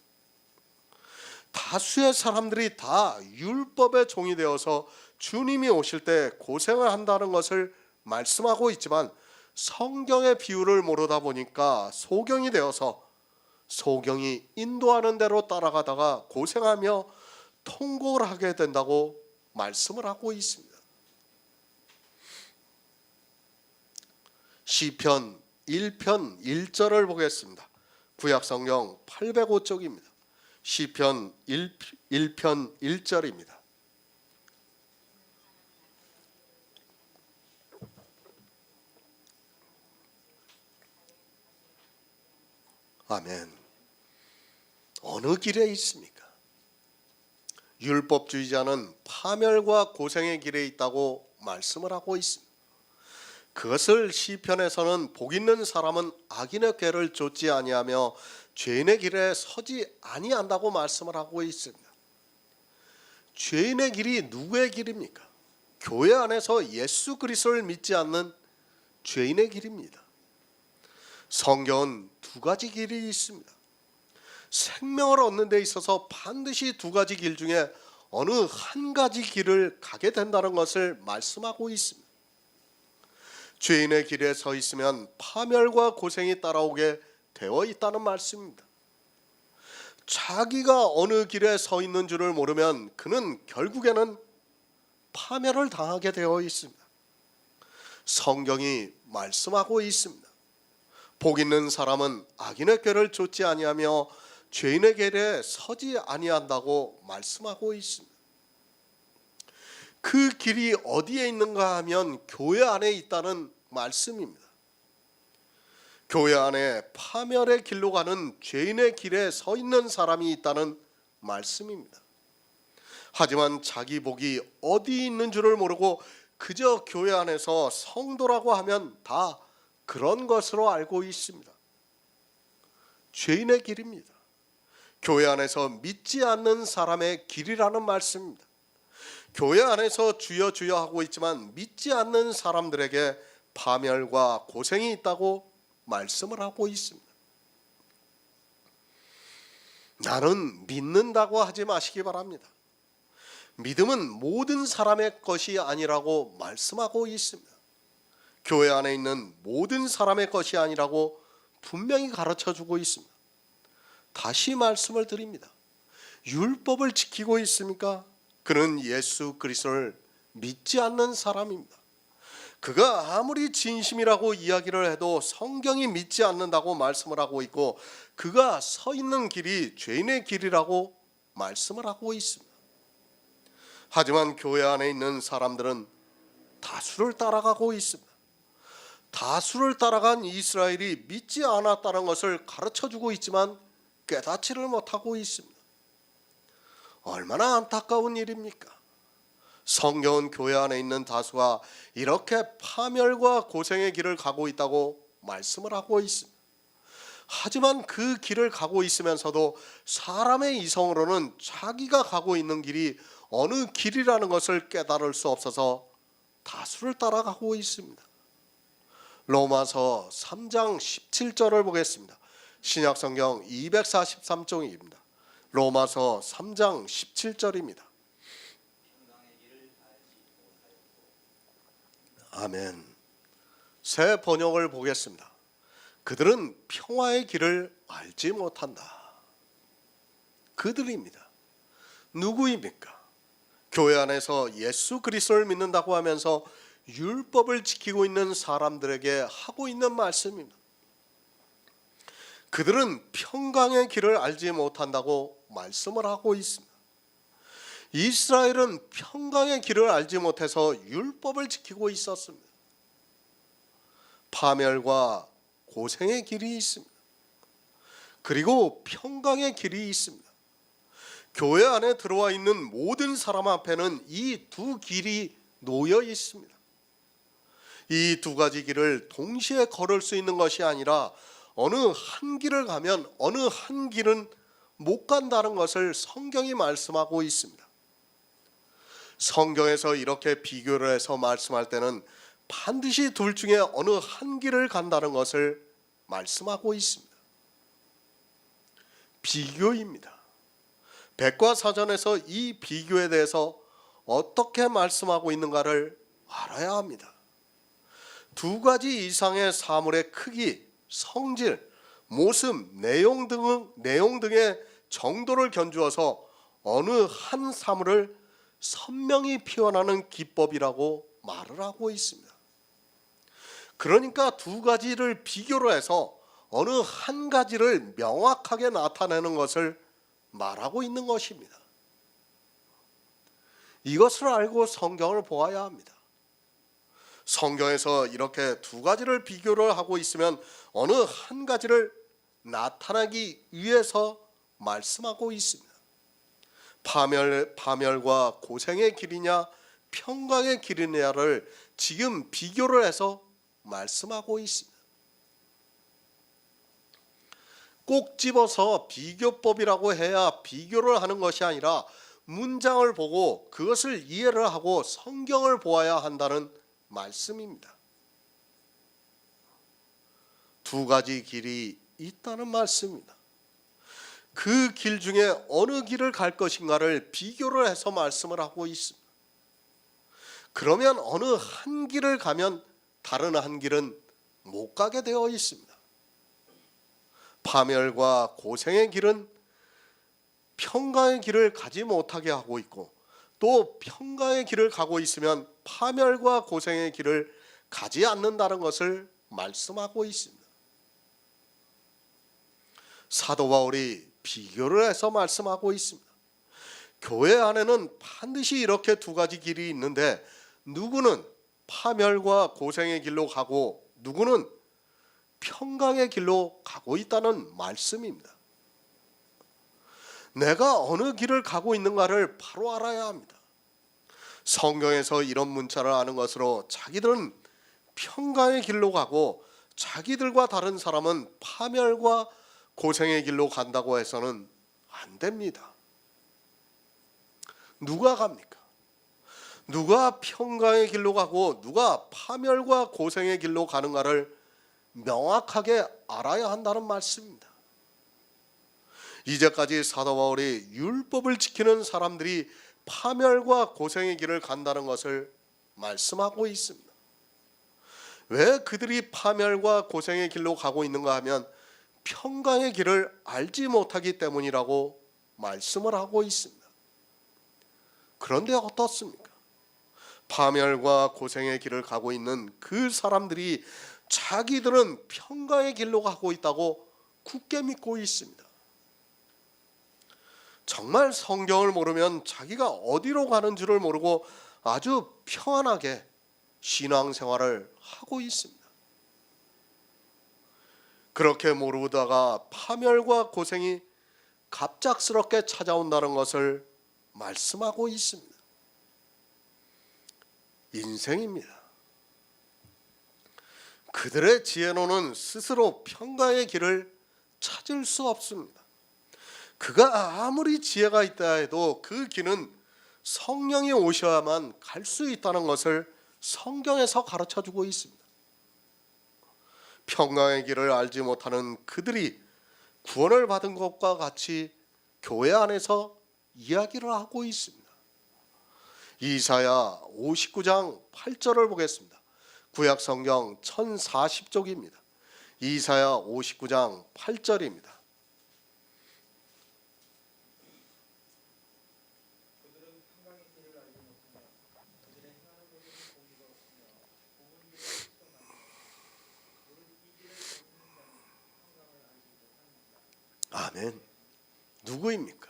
다수의 사람들이 다 율법의 종이 되어서 주님이 오실 때 고생을 한다는 것을 말씀하고 있지만 성경의 비유를 모르다 보니까 소경이 되어서 소경이 인도하는 대로 따라가다가 고생하며 통곡을 하게 된다고 말씀을 하고 있습니다. 시편 1편 1절을 보겠습니다. 구약성경 805쪽입니다. 시편 1편 1절입니다. 아멘. 어느 길에 있습니까? 율법주의자는 파멸과 고생의 길에 있다고 말씀을 하고 있습니다. 그것을 시편에서는 복 있는 사람은 악인의 꾀를 좇지 아니하며 죄인의 길에 서지 아니한다고 말씀을 하고 있습니다. 죄인의 길이 누구의 길입니까? 교회 안에서 예수 그리스도를 믿지 않는 죄인의 길입니다. 성경은 두 가지 길이 있습니다. 생명을 얻는 데 있어서 반드시 두 가지 길 중에 어느 한 가지 길을 가게 된다는 것을 말씀하고 있습니다. 죄인의 길에 서 있으면 파멸과 고생이 따라오게 되어 있다는 말씀입니다. 자기가 어느 길에 서 있는 줄을 모르면 그는 결국에는 파멸을 당하게 되어 있습니다. 성경이 말씀하고 있습니다. 복 있는 사람은 악인의 꾀를 좇지 아니하며 죄인의 길에 서지 아니한다고 말씀하고 있습니다. 그 길이 어디에 있는가 하면 교회 안에 있다는 말씀입니다. 교회 안에 파멸의 길로 가는 죄인의 길에 서 있는 사람이 있다는 말씀입니다. 하지만 자기 복이 어디 있는 줄을 모르고 그저 교회 안에서 성도라고 하면 다 그런 것으로 알고 있습니다. 죄인의 길입니다. 교회 안에서 믿지 않는 사람의 길이라는 말씀입니다. 교회 안에서 주여 주여 하고 있지만 믿지 않는 사람들에게 파멸과 고생이 있다고 말씀을 하고 있습니다. 나는 믿는다고 하지 마시기 바랍니다. 믿음은 모든 사람의 것이 아니라고 말씀하고 있습니다. 교회 안에 있는 모든 사람의 것이 아니라고 분명히 가르쳐주고 있습니다. 다시 말씀을 드립니다. 율법을 지키고 있습니까? 그는 예수 그리스도를 믿지 않는 사람입니다. 그가 아무리 진심이라고 이야기를 해도 성경이 믿지 않는다고 말씀을 하고 있고 그가 서 있는 길이 죄인의 길이라고 말씀을 하고 있습니다. 하지만 교회 안에 있는 사람들은 다수를 따라가고 있습니다. 다수를 따라간 이스라엘이 믿지 않았다는 것을 가르쳐주고 있지만 깨닫지를 못하고 있습니다. 얼마나 안타까운 일입니까? 성경은 교회 안에 있는 다수가 이렇게 파멸과 고생의 길을 가고 있다고 말씀을 하고 있습니다. 하지만 그 길을 가고 있으면서도 사람의 이성으로는 자기가 가고 있는 길이 어느 길이라는 것을 깨달을 수 없어서 다수를 따라가고 있습니다. 로마서 3장 17절을 보겠습니다. 신약성경 243쪽입니다. 로마서 3장 17절입니다. 아멘. 새 번역을 보겠습니다. 그들은 평화의 길을 알지 못한다. 그들입니다. 누구입니까? 교회 안에서 예수 그리스도를 믿는다고 하면서 율법을 지키고 있는 사람들에게 하고 있는 말씀입니다. 그들은 평강의 길을 알지 못한다고 말씀을 하고 있습니다. 이스라엘은 평강의 길을 알지 못해서 율법을 지키고 있었습니다. 파멸과 고생의 길이 있습니다. 그리고 평강의 길이 있습니다. 교회 안에 들어와 있는 모든 사람 앞에는 이 두 길이 놓여 있습니다. 이 두 가지 길을 동시에 걸을 수 있는 것이 아니라 어느 한 길을 가면 어느 한 길은 못 간다는 것을 성경이 말씀하고 있습니다. 성경에서 이렇게 비교를 해서 말씀할 때는 반드시 둘 중에 어느 한 길을 간다는 것을 말씀하고 있습니다. 비교입니다. 백과사전에서 이 비교에 대해서 어떻게 말씀하고 있는가를 알아야 합니다. 두 가지 이상의 사물의 크기, 성질, 모습, 내용 등의 정도를 견주어서 어느 한 사물을 선명히 표현하는 기법이라고 말을 하고 있습니다. 그러니까 두 가지를 비교로 해서 어느 한 가지를 명확하게 나타내는 것을 말하고 있는 것입니다. 이것을 알고 성경을 보아야 합니다. 성경에서 이렇게 두 가지를 비교를 하고 있으면 어느 한 가지를 나타내기 위해서 말씀하고 있습니다. 파멸과 고생의 길이냐 평강의 길이냐를 지금 비교를 해서 말씀하고 있습니다. 꼭 집어서 비교법이라고 해야 비교를 하는 것이 아니라 문장을 보고 그것을 이해를 하고 성경을 보아야 한다는 말씀입니다. 두 가지 길이 있다는 말씀입니다. 그 길 중에 어느 길을 갈 것인가를 비교를 해서 말씀을 하고 있습니다. 그러면 어느 한 길을 가면 다른 한 길은 못 가게 되어 있습니다. 파멸과 고생의 길은 평강의 길을 가지 못하게 하고 있고 또 평강의 길을 가고 있으면 파멸과 고생의 길을 가지 않는다는 것을 말씀하고 있습니다. 사도 바울이 비교를 해서 말씀하고 있습니다. 교회 안에는 반드시 이렇게 두 가지 길이 있는데 누구는 파멸과 고생의 길로 가고 누구는 평강의 길로 가고 있다는 말씀입니다. 내가 어느 길을 가고 있는가를 바로 알아야 합니다. 성경에서 이런 문자를 아는 것으로 자기들은 평강의 길로 가고 자기들과 다른 사람은 파멸과 고생의 길로 간다고 해서는 안 됩니다. 누가 갑니까? 누가 평강의 길로 가고 누가 파멸과 고생의 길로 가는가를 명확하게 알아야 한다는 말씀입니다. 이제까지 사도 바울이 율법을 지키는 사람들이 파멸과 고생의 길을 간다는 것을 말씀하고 있습니다. 왜 그들이 파멸과 고생의 길로 가고 있는가 하면 평강의 길을 알지 못하기 때문이라고 말씀을 하고 있습니다. 그런데 어떻습니까? 파멸과 고생의 길을 가고 있는 그 사람들이 자기들은 평강의 길로 가고 있다고 굳게 믿고 있습니다. 정말 성경을 모르면 자기가 어디로 가는 줄을 모르고 아주 평안하게 신앙생활을 하고 있습니다. 그렇게 모르다가 파멸과 고생이 갑작스럽게 찾아온다는 것을 말씀하고 있습니다. 인생입니다. 그들의 지혜로는 스스로 평강의 길을 찾을 수 없습니다. 그가 아무리 지혜가 있다 해도 그 길은 성령이 오셔야만 갈 수 있다는 것을 성경에서 가르쳐주고 있습니다. 평강의 길을 알지 못하는 그들이 구원을 받은 것과 같이 교회 안에서 이야기를 하고 있습니다. 이사야 59장 8절을 보겠습니다. 구약 성경 1040쪽입니다. 이사야 59장 8절입니다. 그들은 평강의 길을 알지 못하며 그들의 행하는 것은 공의가 없으며 좁은 길을 습성하며 오른 이 길을 걷는 자는 평강을 알지 못합니다. 아멘. 누구입니까?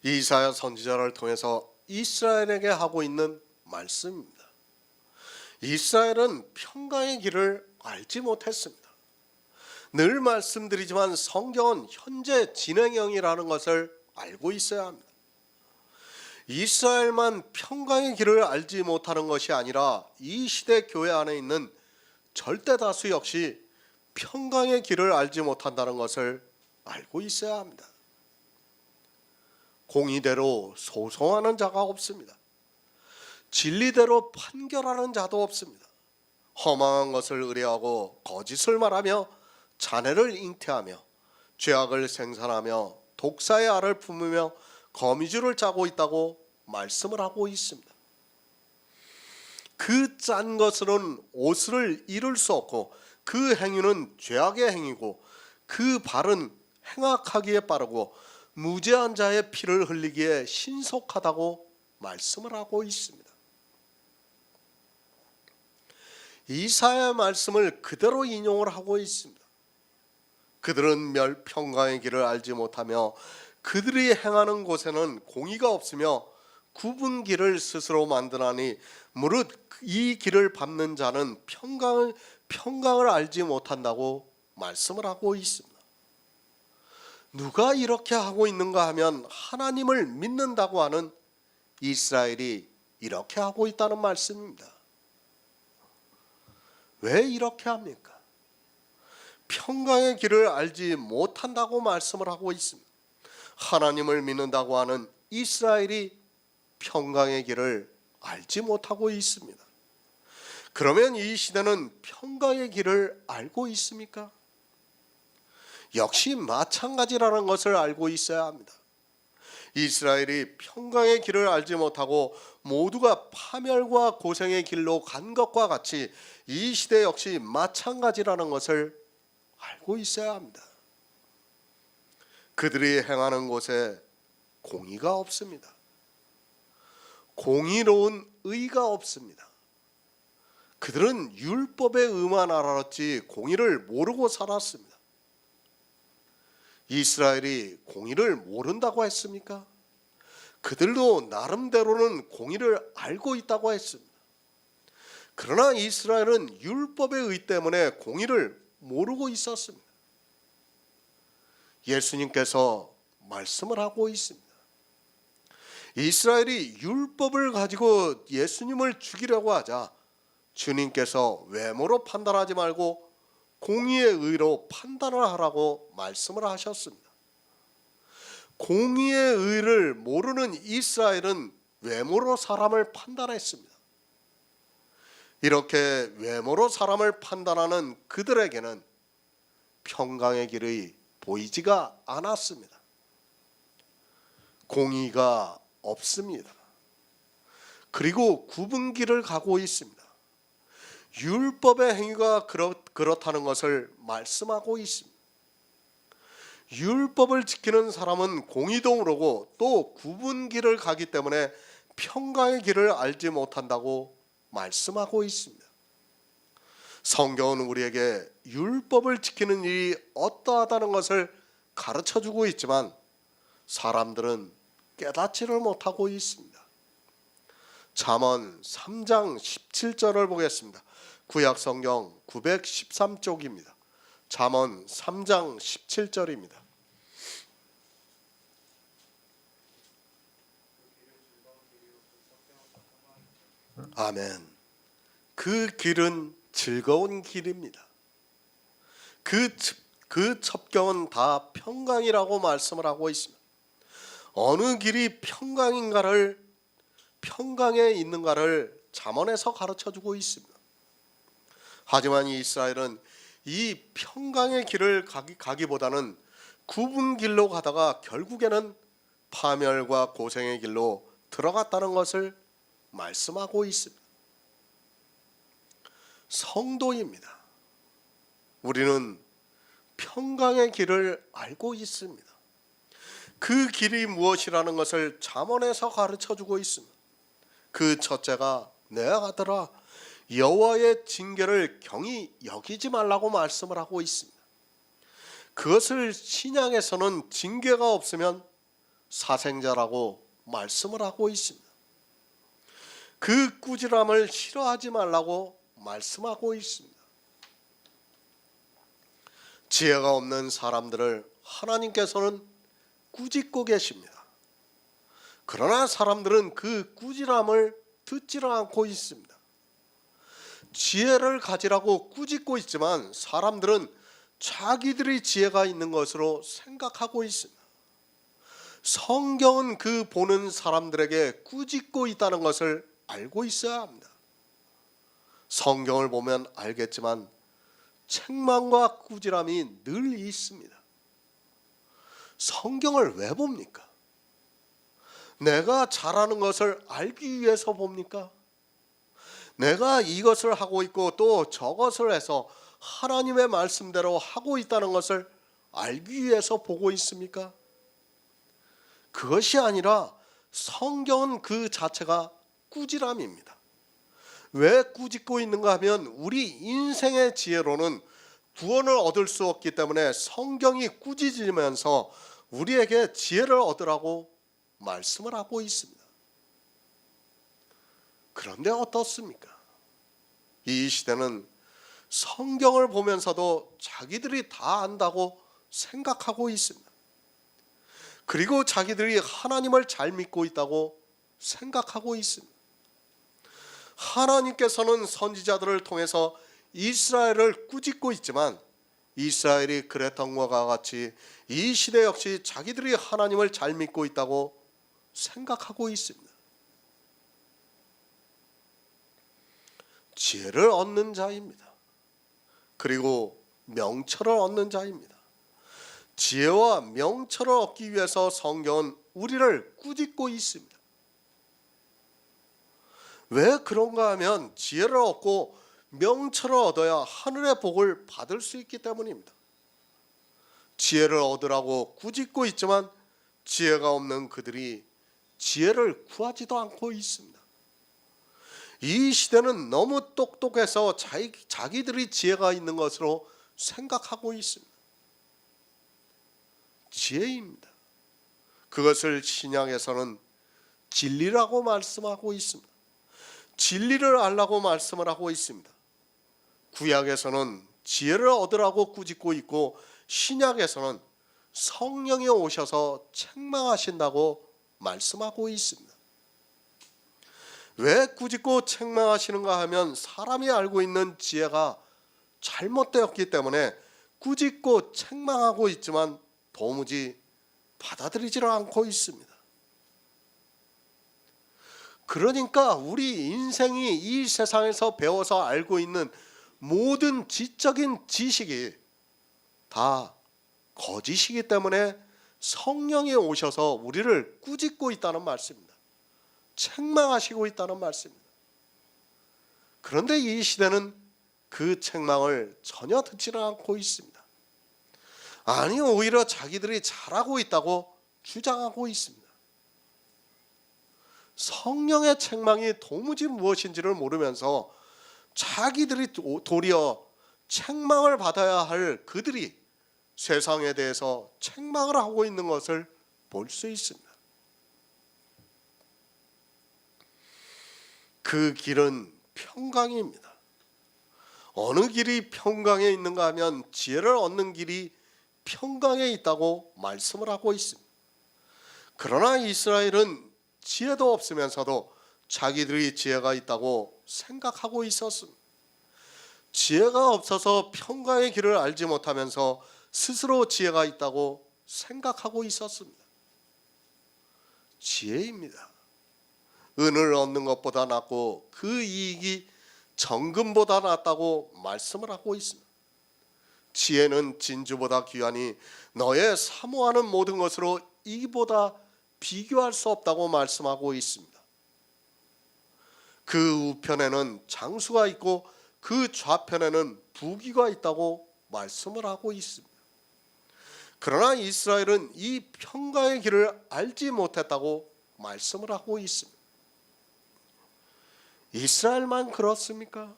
이사야 선지자를 통해서 이스라엘에게 하고 있는 말씀입니다. 이스라엘은 평강의 길을 알지 못했습니다. 늘 말씀드리지만 성경은 현재 진행형이라는 것을 알고 있어야 합니다. 이스라엘만 평강의 길을 알지 못하는 것이 아니라 이 시대 교회 안에 있는 절대 다수 역시 평강의 길을 알지 못한다는 것을 알고 있어야 합니다. 공의대로 소송하는 자가 없습니다. 진리대로 판결하는 자도 없습니다. 허망한 것을 의뢰하고 거짓을 말하며 자네를 잉태하며 죄악을 생산하며 독사의 알을 품으며 거미줄을 짜고 있다고 말씀을 하고 있습니다. 그 짠 것으로는 옷을 이룰 수 없고 그 행위는 죄악의 행위고 그 발은 행악하기에 빠르고 무죄한 자의 피를 흘리기에 신속하다고 말씀을 하고 있습니다. 이사야의 말씀을 그대로 인용을 하고 있습니다. 그들은 평강의 길을 알지 못하며 그들이 행하는 곳에는 공의가 없으며 굽은 길을 스스로 만드나니 무릇 이 길을 밟는 자는 평강을 알지 못한다고 말씀을 하고 있습니다. 누가 이렇게 하고 있는가 하면 하나님을 믿는다고 하는 이스라엘이 이렇게 하고 있다는 말씀입니다. 왜 이렇게 합니까? 평강의 길을 알지 못한다고 말씀을 하고 있습니다. 하나님을 믿는다고 하는 이스라엘이 평강의 길을 알지 못하고 있습니다. 그러면 이 시대는 평강의 길을 알고 있습니까? 역시 마찬가지라는 것을 알고 있어야 합니다. 이스라엘이 평강의 길을 알지 못하고 모두가 파멸과 고생의 길로 간 것과 같이 이 시대 역시 마찬가지라는 것을 알고 있어야 합니다. 그들이 행하는 곳에 공의가 없습니다. 공의로운 의가 없습니다. 그들은 율법의 의만 알았지 공의를 모르고 살았습니다. 이스라엘이 공의를 모른다고 했습니까? 그들도 나름대로는 공의를 알고 있다고 했습니다. 그러나 이스라엘은 율법의 의 때문에 공의를 모르고 있었습니다. 예수님께서 말씀을 하고 있습니다. 이스라엘이 율법을 가지고 예수님을 죽이려고 하자 주님께서 외모로 판단하지 말고 공의의 의로 판단을 하라고 말씀을 하셨습니다. 공의의 의를 모르는 이스라엘은 외모로 사람을 판단했습니다. 이렇게 외모로 사람을 판단하는 그들에게는 평강의 길이 보이지가 않았습니다. 공의가 없습니다. 그리고 굽은 길을 가고 있습니다. 율법의 행위가 그렇다는 것을 말씀하고 있습니다. 율법을 지키는 사람은 공의도 모르고 또 굽은 길을 가기 때문에 평강의 길을 알지 못한다고 말씀하고 있습니다. 성경은 우리에게 율법을 지키는 일이 어떠하다는 것을 가르쳐주고 있지만 사람들은 깨닫지를 못하고 있습니다. 잠언 3장 17절을 보겠습니다. 구약 성경 913쪽입니다. 잠언 3장 17절입니다. 아멘. 그 길은 즐거운 길입니다. 그 그 첩경은 다 평강이라고 말씀을 하고 있습니다. 어느 길이 평강에 있는가를 잠언에서 가르쳐주고 있습니다. 하지만 이스라엘은 이 평강의 길을 가기보다는 굽은 길로 가다가 결국에는 파멸과 고생의 길로 들어갔다는 것을 말씀하고 있습니다. 성도입니다. 우리는 평강의 길을 알고 있습니다. 그 길이 무엇이라는 것을 잠언에서 가르쳐주고 있습니다. 그 첫째가 내 아들아 여호와의 징계를 경히 여기지 말라고 말씀을 하고 있습니다. 그것을 신약에서는 징계가 없으면 사생자라고 말씀을 하고 있습니다. 그 꾸지람을 싫어하지 말라고 말씀하고 있습니다. 지혜가 없는 사람들을 하나님께서는 꾸짖고 계십니다. 그러나 사람들은 그 꾸지람을 듣지를 않고 있습니다. 지혜를 가지라고 꾸짖고 있지만 사람들은 자기들이 지혜가 있는 것으로 생각하고 있습니다. 성경은 그 보는 사람들에게 꾸짖고 있다는 것을 알고 있어야 합니다. 성경을 보면 알겠지만 책망과 꾸지람이 늘 있습니다. 성경을 왜 봅니까? 내가 잘하는 것을 알기 위해서 봅니까? 내가 이것을 하고 있고 또 저것을 해서 하나님의 말씀대로 하고 있다는 것을 알기 위해서 보고 있습니까? 그것이 아니라 성경은 그 자체가 꾸지람입니다. 왜 꾸짖고 있는가 하면 우리 인생의 지혜로는 구원을 얻을 수 없기 때문에 성경이 꾸짖으면서 우리에게 지혜를 얻으라고 말씀을 하고 있습니다. 그런데 어떻습니까? 이 시대는 성경을 보면서도 자기들이 다 안다고 생각하고 있습니다. 그리고 자기들이 하나님을 잘 믿고 있다고 생각하고 있습니다. 하나님께서는 선지자들을 통해서 이스라엘을 꾸짖고 있지만 이스라엘이 그랬던 것과 같이 이 시대 역시 자기들이 하나님을 잘 믿고 있다고 생각하고 있습니다. 지혜를 얻는 자입니다. 그리고 명철을 얻는 자입니다. 지혜와 명철을 얻기 위해서 성경은 우리를 꾸짖고 있습니다. 왜 그런가 하면 지혜를 얻고 명철을 얻어야 하늘의 복을 받을 수 있기 때문입니다. 지혜를 얻으라고 꾸짖고 있지만 지혜가 없는 그들이 지혜를 구하지도 않고 있습니다. 이 시대는 너무 똑똑해서 자기들이 지혜가 있는 것으로 생각하고 있습니다. 지혜입니다. 그것을 신약에서는 진리라고 말씀하고 있습니다. 진리를 알라고 말씀을 하고 있습니다. 구약에서는 지혜를 얻으라고 꾸짖고 있고 신약에서는 성령이 오셔서 책망하신다고 말씀하고 있습니다. 왜 꾸짖고 책망하시는가 하면 사람이 알고 있는 지혜가 잘못되었기 때문에 꾸짖고 책망하고 있지만 도무지 받아들이지를 않고 있습니다. 그러니까 우리 인생이 이 세상에서 배워서 알고 있는 모든 지적인 지식이 다 거짓이기 때문에 성령이 오셔서 우리를 꾸짖고 있다는 말씀입니다. 책망하시고 있다는 말씀입니다. 그런데 이 시대는 그 책망을 전혀 듣지를 않고 있습니다. 아니 오히려 자기들이 잘하고 있다고 주장하고 있습니다. 성령의 책망이 도무지 무엇인지를 모르면서 자기들이 도리어 책망을 받아야 할 그들이 세상에 대해서 책망을 하고 있는 것을 볼 수 있습니다. 그 길은 평강입니다. 어느 길이 평강에 있는가 하면 지혜를 얻는 길이 평강에 있다고 말씀을 하고 있습니다. 그러나 이스라엘은 지혜도 없으면서도 자기들이 지혜가 있다고 생각하고 있었습니다. 지혜가 없어서 평강의 길을 알지 못하면서 스스로 지혜가 있다고 생각하고 있었습니다. 지혜입니다. 은을 얻는 것보다 낫고 그 이익이 정금보다 낫다고 말씀을 하고 있습니다. 지혜는 진주보다 귀하니 너의 사모하는 모든 것으로 이보다 비교할 수 없다고 말씀하고 있습니다. 그 우편에는 장수가 있고 그 좌편에는 부귀가 있다고 말씀을 하고 있습니다. 그러나 이스라엘은 이 평강의 길을 알지 못했다고 말씀을 하고 있습니다. 이스라엘만 그렇습니까?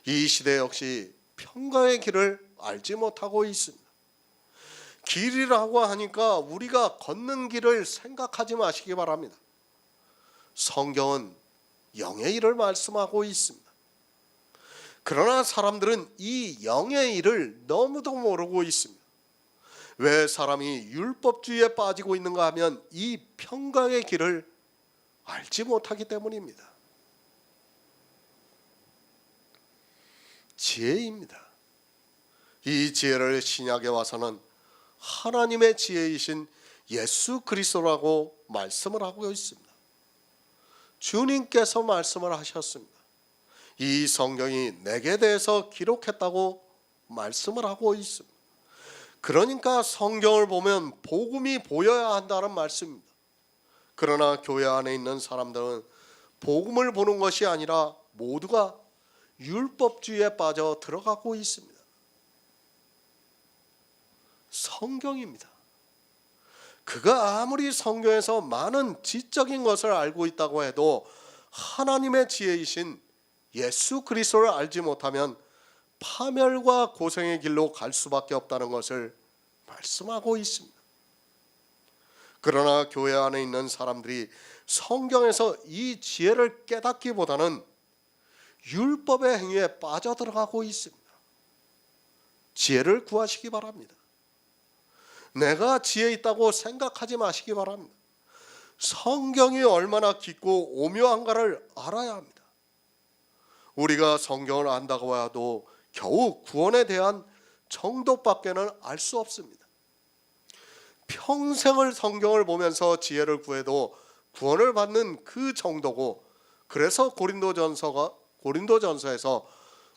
이 시대 역시 평강의 길을 알지 못하고 있습니다. 길이라고 하니까 우리가 걷는 길을 생각하지 마시기 바랍니다. 성경은 영의 일을 말씀하고 있습니다. 그러나 사람들은 이 영의 일을 너무도 모르고 있습니다. 왜 사람이 율법주의에 빠지고 있는가 하면 이 평강의 길을 알지 못하기 때문입니다. 지혜입니다. 이 지혜를 신약에 와서는 하나님의 지혜이신 예수 그리스도라고 말씀을 하고 있습니다. 주님께서 말씀을 하셨습니다. 이 성경이 내게 대해서 기록했다고 말씀을 하고 있습니다. 그러니까 성경을 보면 복음이 보여야 한다는 말씀입니다. 그러나 교회 안에 있는 사람들은 복음을 보는 것이 아니라 모두가 율법주의에 빠져 들어가고 있습니다. 성경입니다. 그가 아무리 성경에서 많은 지적인 것을 알고 있다고 해도 하나님의 지혜이신 예수 그리스도를 알지 못하면 파멸과 고생의 길로 갈 수밖에 없다는 것을 말씀하고 있습니다. 그러나 교회 안에 있는 사람들이 성경에서 이 지혜를 깨닫기보다는 율법의 행위에 빠져들어가고 있습니다. 지혜를 구하시기 바랍니다. 내가 지혜 있다고 생각하지 마시기 바랍니다. 성경이 얼마나 깊고 오묘한가를 알아야 합니다. 우리가 성경을 안다고 해도 겨우 구원에 대한 정도밖에는 알 수 없습니다. 평생을 성경을 보면서 지혜를 구해도 구원을 받는 그 정도고, 그래서 고린도전서에서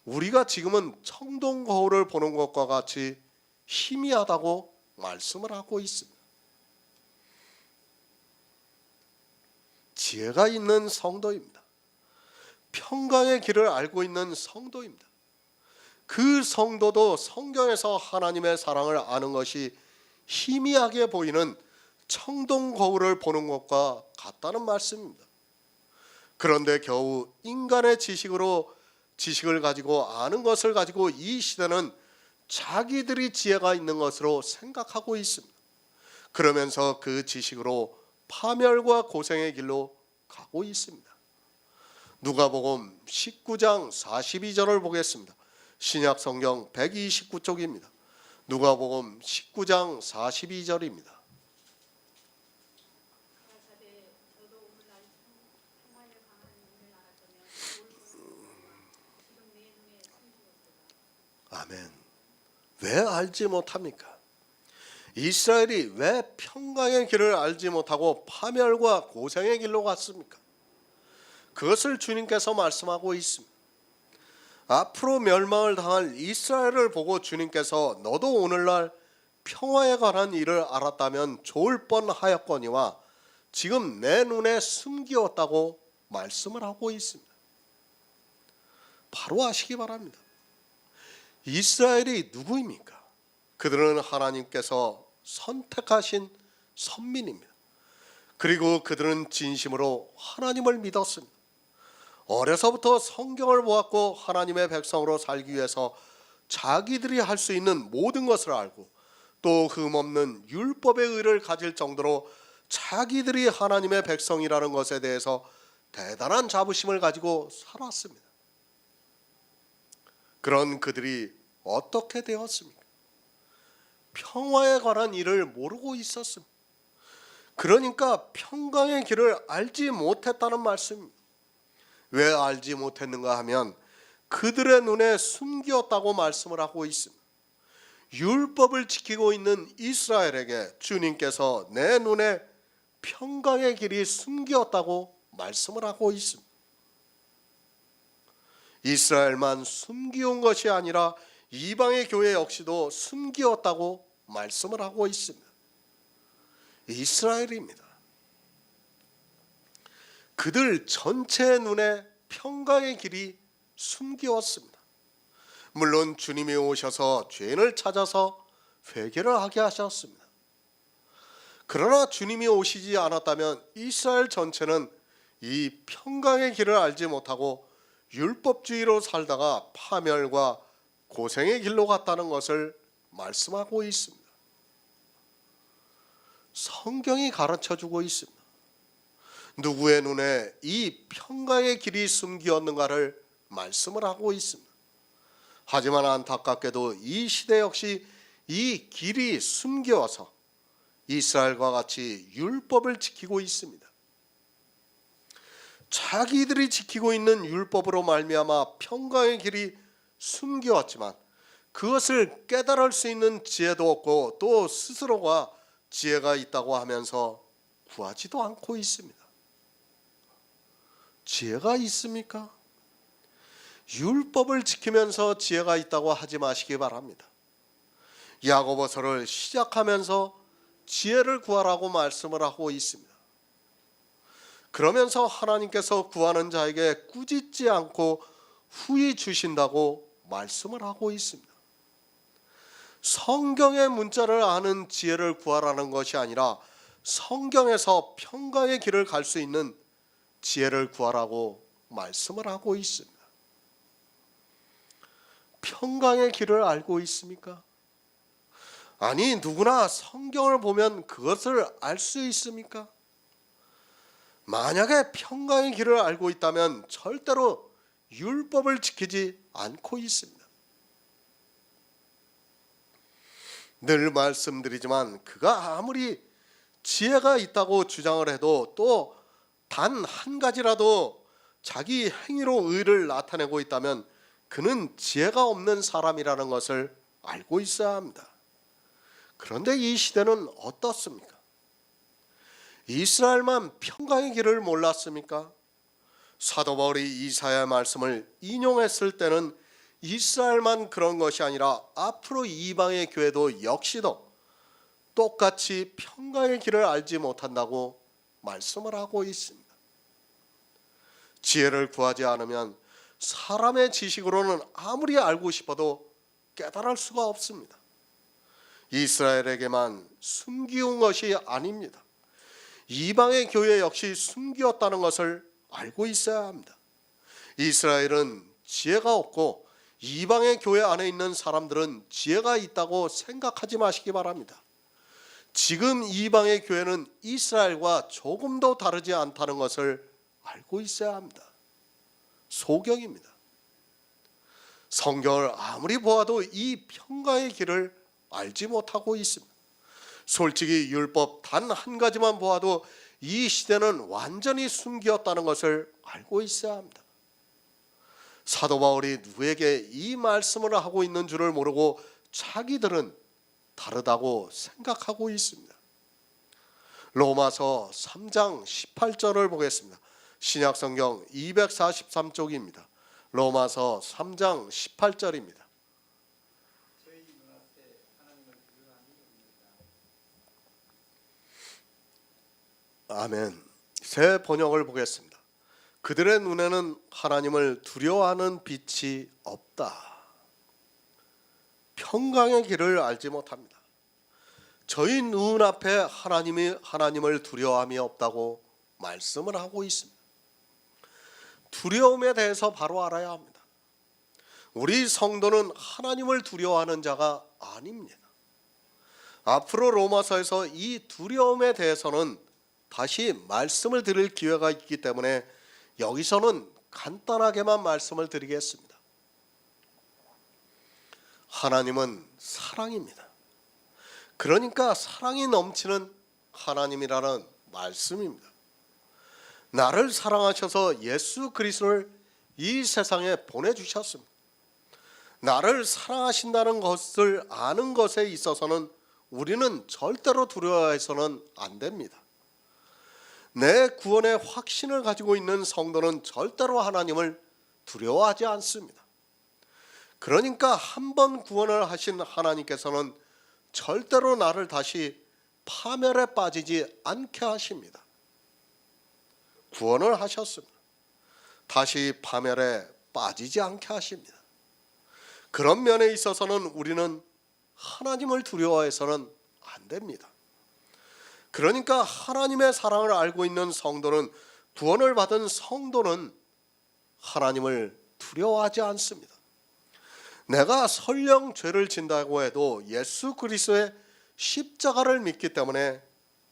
우리가 지금은 청동 거울을 보는 것과 같이 희미하다고 말씀을 하고 있습니다. 지혜가 있는 성도입니다. 평강의 길을 알고 있는 성도입니다. 그 성도도 성경에서 하나님의 사랑을 아는 것이 희미하게 보이는 청동 거울을 보는 것과 같다는 말씀입니다. 그런데 겨우 인간의 지식을 가지고 아는 것을 가지고 이 시대는 자기들이 지혜가 있는 것으로 생각하고 있습니다. 그러면서 그 지식으로 파멸과 고생의 길로 가고 있습니다. 누가복음 19장 42절을 보겠습니다. 신약 성경 129쪽입니다. 누가복음 19장 42절입니다. 가라사대 저도 오늘날 평화에 강한 은을 알았다면 지금 내 눈에 숨죽었도다. 아멘. 왜 알지 못합니까? 이스라엘이 왜 평강의 길을 알지 못하고 파멸과 고생의 길로 갔습니까? 그것을 주님께서 말씀하고 있습니다. 앞으로 멸망을 당할 이스라엘을 보고 주님께서 너도 오늘날 평화에 관한 일을 알았다면 좋을 뻔하였거니와 지금 내 눈에 숨기었다고 말씀을 하고 있습니다. 바로 아시기 바랍니다. 이스라엘이 누구입니까? 그들은 하나님께서 선택하신 선민입니다. 그리고 그들은 진심으로 하나님을 믿었습니다. 어려서부터 성경을 보았고 하나님의 백성으로 살기 위해서 자기들이 할 수 있는 모든 것을 알고 또 흠없는 율법의 의를 가질 정도로 자기들이 하나님의 백성이라는 것에 대해서 대단한 자부심을 가지고 살았습니다. 그런 그들이 어떻게 되었습니까? 평화에 관한 일을 모르고 있었습니다. 그러니까 평강의 길을 알지 못했다는 말씀입니다. 왜 알지 못했는가 하면 그들의 눈에 숨기었다고 말씀을 하고 있습니다. 율법을 지키고 있는 이스라엘에게 주님께서 내 눈에 평강의 길이 숨기었다고 말씀을 하고 있습니다. 이스라엘만 숨기온 것이 아니라 이방의 교회 역시도 숨기었다고 말씀을 하고 있습니다. 이스라엘입니다. 그들 전체의 눈에 평강의 길이 숨기었습니다. 물론 주님이 오셔서 죄인을 찾아서 회개를 하게 하셨습니다. 그러나 주님이 오시지 않았다면 이스라엘 전체는 이 평강의 길을 알지 못하고 율법주의로 살다가 파멸과 고생의 길로 갔다는 것을 말씀하고 있습니다. 성경이 가르쳐주고 있습니다. 누구의 눈에 이 평강의 길이 숨기었는가를 말씀을 하고 있습니다. 하지만 안타깝게도 이 시대 역시 이 길이 숨겨와서 이스라엘과 같이 율법을 지키고 있습니다. 자기들이 지키고 있는 율법으로 말미암아 평강의 길이 숨겨왔지만 그것을 깨달을 수 있는 지혜도 없고 또 스스로가 지혜가 있다고 하면서 구하지도 않고 있습니다. 지혜가 있습니까? 율법을 지키면서 지혜가 있다고 하지 마시기 바랍니다. 야고보서를 시작하면서 지혜를 구하라고 말씀을 하고 있습니다. 그러면서 하나님께서 구하는 자에게 꾸짖지 않고 후히 주신다고 말씀을 하고 있습니다. 성경의 문자를 아는 지혜를 구하라는 것이 아니라 성경에서 평강의 길을 갈 수 있는 지혜를 구하라고 말씀을 하고 있습니다. 평강의 길을 알고 있습니까? 아니, 누구나 성경을 보면 그것을 알 수 있습니까? 만약에 평강의 길을 알고 있다면 절대로 율법을 지키지 않고 있습니다. 늘 말씀드리지만 그가 아무리 지혜가 있다고 주장을 해도 또 단 한 가지라도 자기 행위로 의를 나타내고 있다면 그는 지혜가 없는 사람이라는 것을 알고 있어야 합니다. 그런데 이 시대는 어떻습니까? 이스라엘만 평강의 길을 몰랐습니까? 사도 바울이 이사야의 말씀을 인용했을 때는 이스라엘만 그런 것이 아니라 앞으로 이방의 교회도 역시도 똑같이 평강의 길을 알지 못한다고 말씀을 하고 있습니다. 지혜를 구하지 않으면 사람의 지식으로는 아무리 알고 싶어도 깨달을 수가 없습니다. 이스라엘에게만 숨기운 것이 아닙니다. 이방의 교회 역시 숨기었다는 것을 알고 있어야 합니다. 이스라엘은 지혜가 없고 이방의 교회 안에 있는 사람들은 지혜가 있다고 생각하지 마시기 바랍니다. 지금 이방의 교회는 이스라엘과 조금도 다르지 않다는 것을 알고 있어야 합니다. 소경입니다. 성경을 아무리 보아도 이 평강의 길을 알지 못하고 있습니다. 솔직히 율법 단 한 가지만 보아도 이 시대는 완전히 숨겼다는 것을 알고 있어야 합니다. 사도 바울이 누구에게 이 말씀을 하고 있는 줄을 모르고 자기들은 다르다고 생각하고 있습니다. 로마서 3장 18절을 보겠습니다. 신약성경 243쪽입니다. 로마서 3장 18절입니다. 저희 눈앞에 하나님을 두려워함이 없느니라. 아멘. 새 번역을 보겠습니다. 그들의 눈에는 하나님을 두려워하는 빛이 없다. 평강의 길을 알지 못합니다. 저희 눈앞에 하나님을 두려워함이 없다고 말씀을 하고 있습니다. 두려움에 대해서 바로 알아야 합니다. 우리 성도는 하나님을 두려워하는 자가 아닙니다. 앞으로 로마서에서 이 두려움에 대해서는 다시 말씀을 드릴 기회가 있기 때문에 여기서는 간단하게만 말씀을 드리겠습니다. 하나님은 사랑입니다. 그러니까 사랑이 넘치는 하나님이라는 말씀입니다. 나를 사랑하셔서 예수 그리스도를 이 세상에 보내주셨습니다. 나를 사랑하신다는 것을 아는 것에 있어서는 우리는 절대로 두려워해서는 안 됩니다. 내 구원의 확신을 가지고 있는 성도는 절대로 하나님을 두려워하지 않습니다. 그러니까 한 번 구원을 하신 하나님께서는 절대로 나를 다시 파멸에 빠지지 않게 하십니다. 구원을 하셨습니다. 다시 파멸에 빠지지 않게 하십니다. 그런 면에 있어서는 우리는 하나님을 두려워해서는 안 됩니다. 그러니까 하나님의 사랑을 알고 있는 성도는, 구원을 받은 성도는 하나님을 두려워하지 않습니다. 내가 설령 죄를 진다고 해도 예수 그리스도의 십자가를 믿기 때문에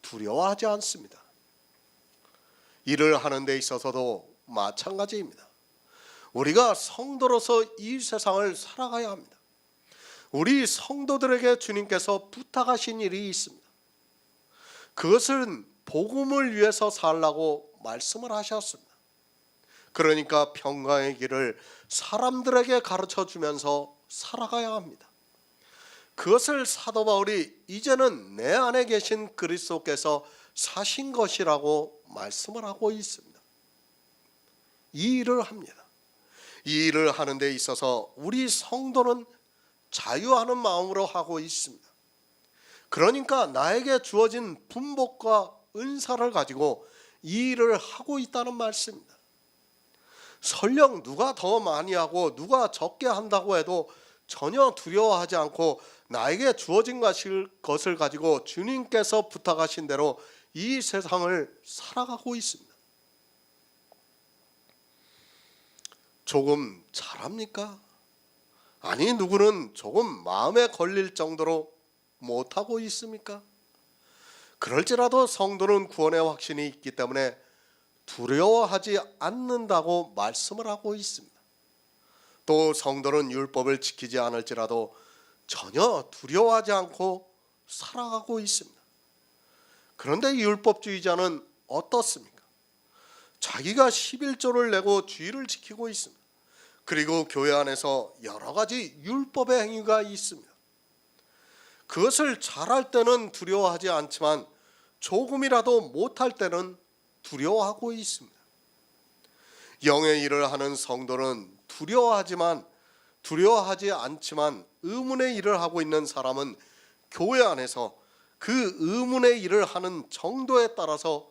두려워하지 않습니다. 일을 하는 데 있어서도 마찬가지입니다. 우리가 성도로서 이 세상을 살아가야 합니다. 우리 성도들에게 주님께서 부탁하신 일이 있습니다. 그것은 복음을 위해서 살라고 말씀을 하셨습니다. 그러니까 평강의 길을 사람들에게 가르쳐 주면서 살아가야 합니다. 그것을 사도 바울이 이제는 내 안에 계신 그리스도께서 사신 것이라고 말씀을 하고 있습니다. 이 일을 합니다. 이 일을 하는 데 있어서 우리 성도는 자유하는 마음으로 하고 있습니다. 그러니까 나에게 주어진 분복과 은사를 가지고 이 일을 하고 있다는 말씀입니다. 설령 누가 더 많이 하고 누가 적게 한다고 해도 전혀 두려워하지 않고 나에게 주어진 것을 가지고 주님께서 부탁하신 대로 이 세상을 살아가고 있습니다. 조금 잘합니까? 아니, 누구는 조금 마음에 걸릴 정도로 못하고 있습니까? 그럴지라도 성도는 구원의 확신이 있기 때문에 두려워하지 않는다고 말씀을 하고 있습니다. 또 성도는 율법을 지키지 않을지라도 전혀 두려워하지 않고 살아가고 있습니다. 그런데 율법주의자는 어떻습니까? 자기가 11조를 내고 주의를 지키고 있습니다. 그리고 교회 안에서 여러 가지 율법의 행위가 있습니다. 그것을 잘할 때는 두려워하지 않지만 조금이라도 못할 때는 두려워하고 있습니다. 영의 일을 하는 성도는 두려워하지 않지만 의문의 일을 하고 있는 사람은 교회 안에서 그 의문의 일을 하는 정도에 따라서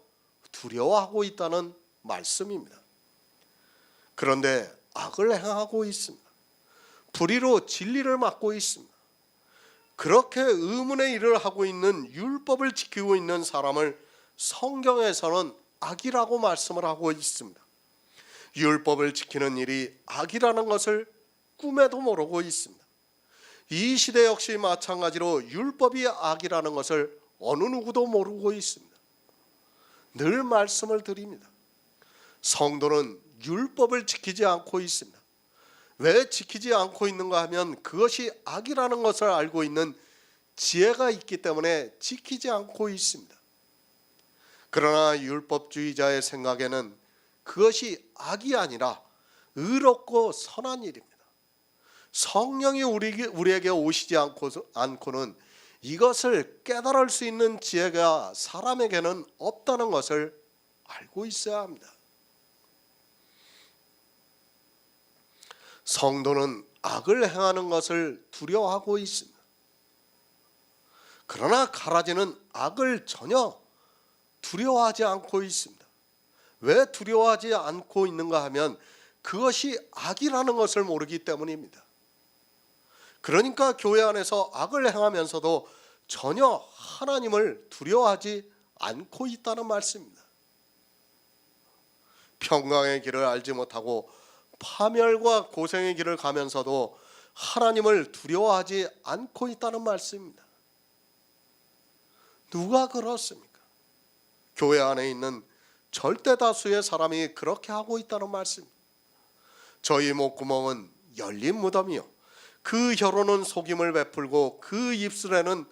두려워하고 있다는 말씀입니다. 그런데 악을 행하고 있습니다. 불의로 진리를 막고 있습니다. 그렇게 의문의 일을 하고 있는, 율법을 지키고 있는 사람을 성경에서는 악이라고 말씀을 하고 있습니다. 율법을 지키는 일이 악이라는 것을 꿈에도 모르고 있습니다. 이 시대 역시 마찬가지로 율법이 악이라는 것을 어느 누구도 모르고 있습니다. 늘 말씀을 드립니다. 성도는 율법을 지키지 않고 있습니다. 왜 지키지 않고 있는가 하면 그것이 악이라는 것을 알고 있는 지혜가 있기 때문에 지키지 않고 있습니다. 그러나 율법주의자의 생각에는 그것이 악이 아니라 의롭고 선한 일입니다. 성령이 우리에게 오시지 않고는 이것을 깨달을 수 있는 지혜가 사람에게는 없다는 것을 알고 있어야 합니다. 성도는 악을 행하는 것을 두려워하고 있습니다. 그러나 가라지는 악을 전혀 두려워하지 않고 있습니다. 왜 두려워하지 않고 있는가 하면 그것이 악이라는 것을 모르기 때문입니다. 그러니까 교회 안에서 악을 행하면서도 전혀 하나님을 두려워하지 않고 있다는 말씀입니다. 평강의 길을 알지 못하고 파멸과 고생의 길을 가면서도 하나님을 두려워하지 않고 있다는 말씀입니다. 누가 그렇습니까? 교회 안에 있는 절대 다수의 사람이 그렇게 하고 있다는 말씀입니다. 저희 목구멍은 열린 무덤이요, 그 혀로는 속임을 베풀고 그 입술에는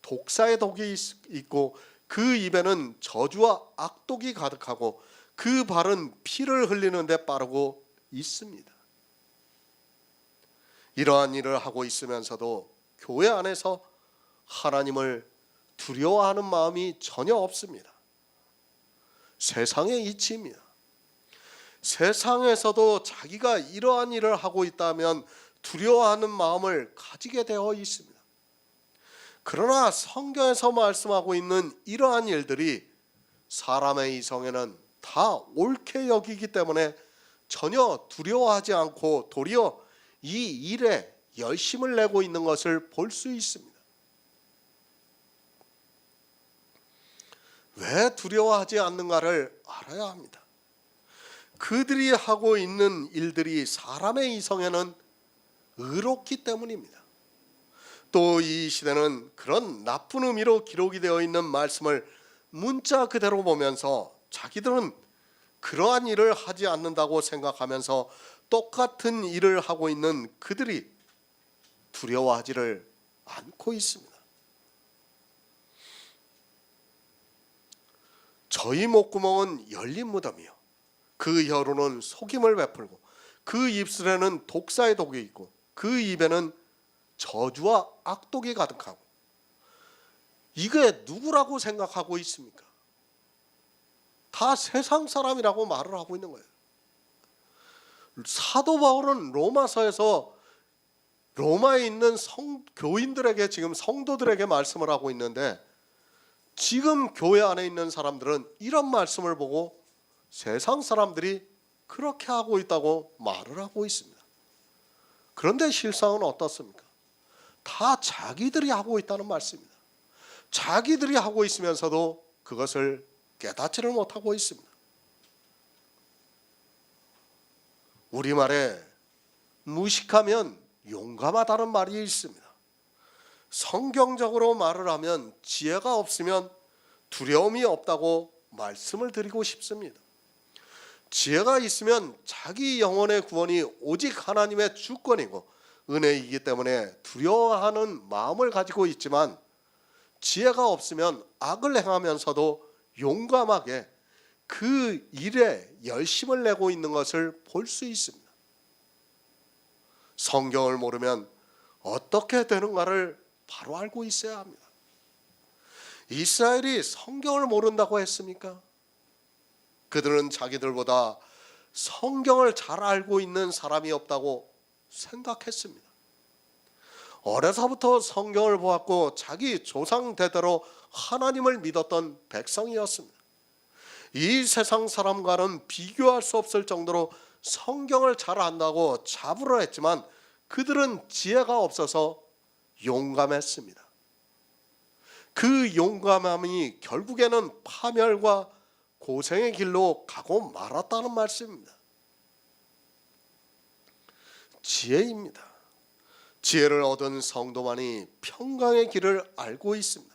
독사의 독이 있고 그 입에는 저주와 악독이 가득하고 그 발은 피를 흘리는 데 빠르고 있습니다. 이러한 일을 하고 있으면서도 교회 안에서 하나님을 두려워하는 마음이 전혀 없습니다. 세상의 이치입니다. 세상에서도 자기가 이러한 일을 하고 있다면 두려워하는 마음을 가지게 되어 있습니다. 그러나 성경에서 말씀하고 있는 이러한 일들이 사람의 이성에는 다 옳게 여기기 때문에 전혀 두려워하지 않고 도리어 이 일에 열심을 내고 있는 것을 볼 수 있습니다. 왜 두려워하지 않는가를 알아야 합니다. 그들이 하고 있는 일들이 사람의 이성에는 의롭기 때문입니다. 또 이 시대는 그런 나쁜 의미로 기록이 되어 있는 말씀을 문자 그대로 보면서 자기들은 그러한 일을 하지 않는다고 생각하면서 똑같은 일을 하고 있는 그들이 두려워하지를 않고 있습니다. 저희 목구멍은 열린 무덤이요, 그 혀로는 속임을 베풀고 그 입술에는 독사의 독이 있고 그 입에는 저주와 악독이 가득하고, 이게 누구라고 생각하고 있습니까? 다 세상 사람이라고 말을 하고 있는 거예요. 사도 바울은 로마서에서 로마에 있는 교인들에게, 지금 성도들에게 말씀을 하고 있는데, 지금 교회 안에 있는 사람들은 이런 말씀을 보고 세상 사람들이 그렇게 하고 있다고 말을 하고 있습니다. 그런데 실상은 어떻습니까? 다 자기들이 하고 있다는 말씀입니다. 자기들이 하고 있으면서도 그것을 깨닫지를 못하고 있습니다. 우리말에 무식하면 용감하다는 말이 있습니다. 성경적으로 말을 하면 지혜가 없으면 두려움이 없다고 말씀을 드리고 싶습니다. 지혜가 있으면 자기 영혼의 구원이 오직 하나님의 주권이고 은혜이기 때문에 두려워하는 마음을 가지고 있지만, 지혜가 없으면 악을 행하면서도 용감하게 그 일에 열심을 내고 있는 것을 볼 수 있습니다. 성경을 모르면 어떻게 되는가를 바로 알고 있어야 합니다. 이스라엘이 성경을 모른다고 했습니까? 그들은 자기들보다 성경을 잘 알고 있는 사람이 없다고 생각했습니다. 어려서부터 성경을 보았고 자기 조상 대대로 하나님을 믿었던 백성이었습니다. 이 세상 사람과는 비교할 수 없을 정도로 성경을 잘 안다고 자부를 했지만 그들은 지혜가 없어서 용감했습니다. 그 용감함이 결국에는 파멸과 고생의 길로 가고 말았다는 말씀입니다. 지혜입니다. 지혜를 얻은 성도만이 평강의 길을 알고 있습니다.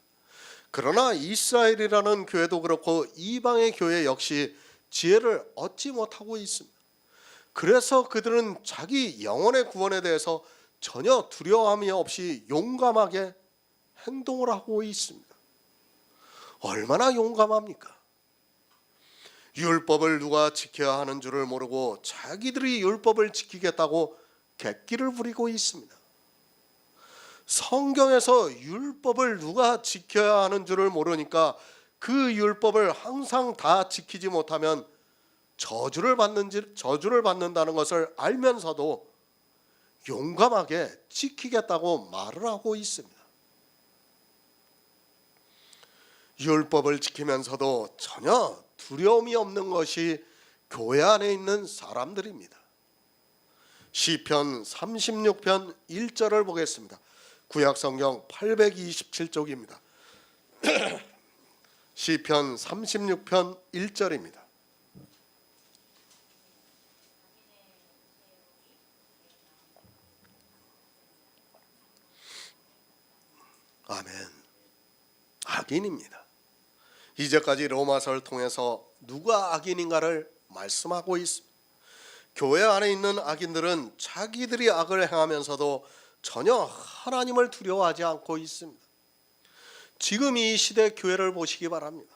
그러나 이스라엘이라는 교회도 그렇고 이방의 교회 역시 지혜를 얻지 못하고 있습니다. 그래서 그들은 자기 영혼의 구원에 대해서 전혀 두려움이 없이 용감하게 행동을 하고 있습니다. 얼마나 용감합니까? 율법을 누가 지켜야 하는 줄을 모르고 자기들이 율법을 지키겠다고 객기를 부리고 있습니다. 성경에서 율법을 누가 지켜야 하는 줄을 모르니까 그 율법을 항상 다 지키지 못하면 저주를 받는다는 것을 알면서도 용감하게 지키겠다고 말을 하고 있습니다. 율법을 지키면서도 전혀 두려움이 없는 것이 교회 안에 있는 사람들입니다. 시편 36편 1절을 보겠습니다. 구약성경 827쪽입니다. 시편 36편 1절입니다. 아멘. 악인입니다. 이제까지 로마서를 통해서 누가 악인인가를 말씀하고 있습니다. 교회 안에 있는 악인들은 자기들이 악을 행하면서도 전혀 하나님을 두려워하지 않고 있습니다. 지금 이 시대 교회를 보시기 바랍니다.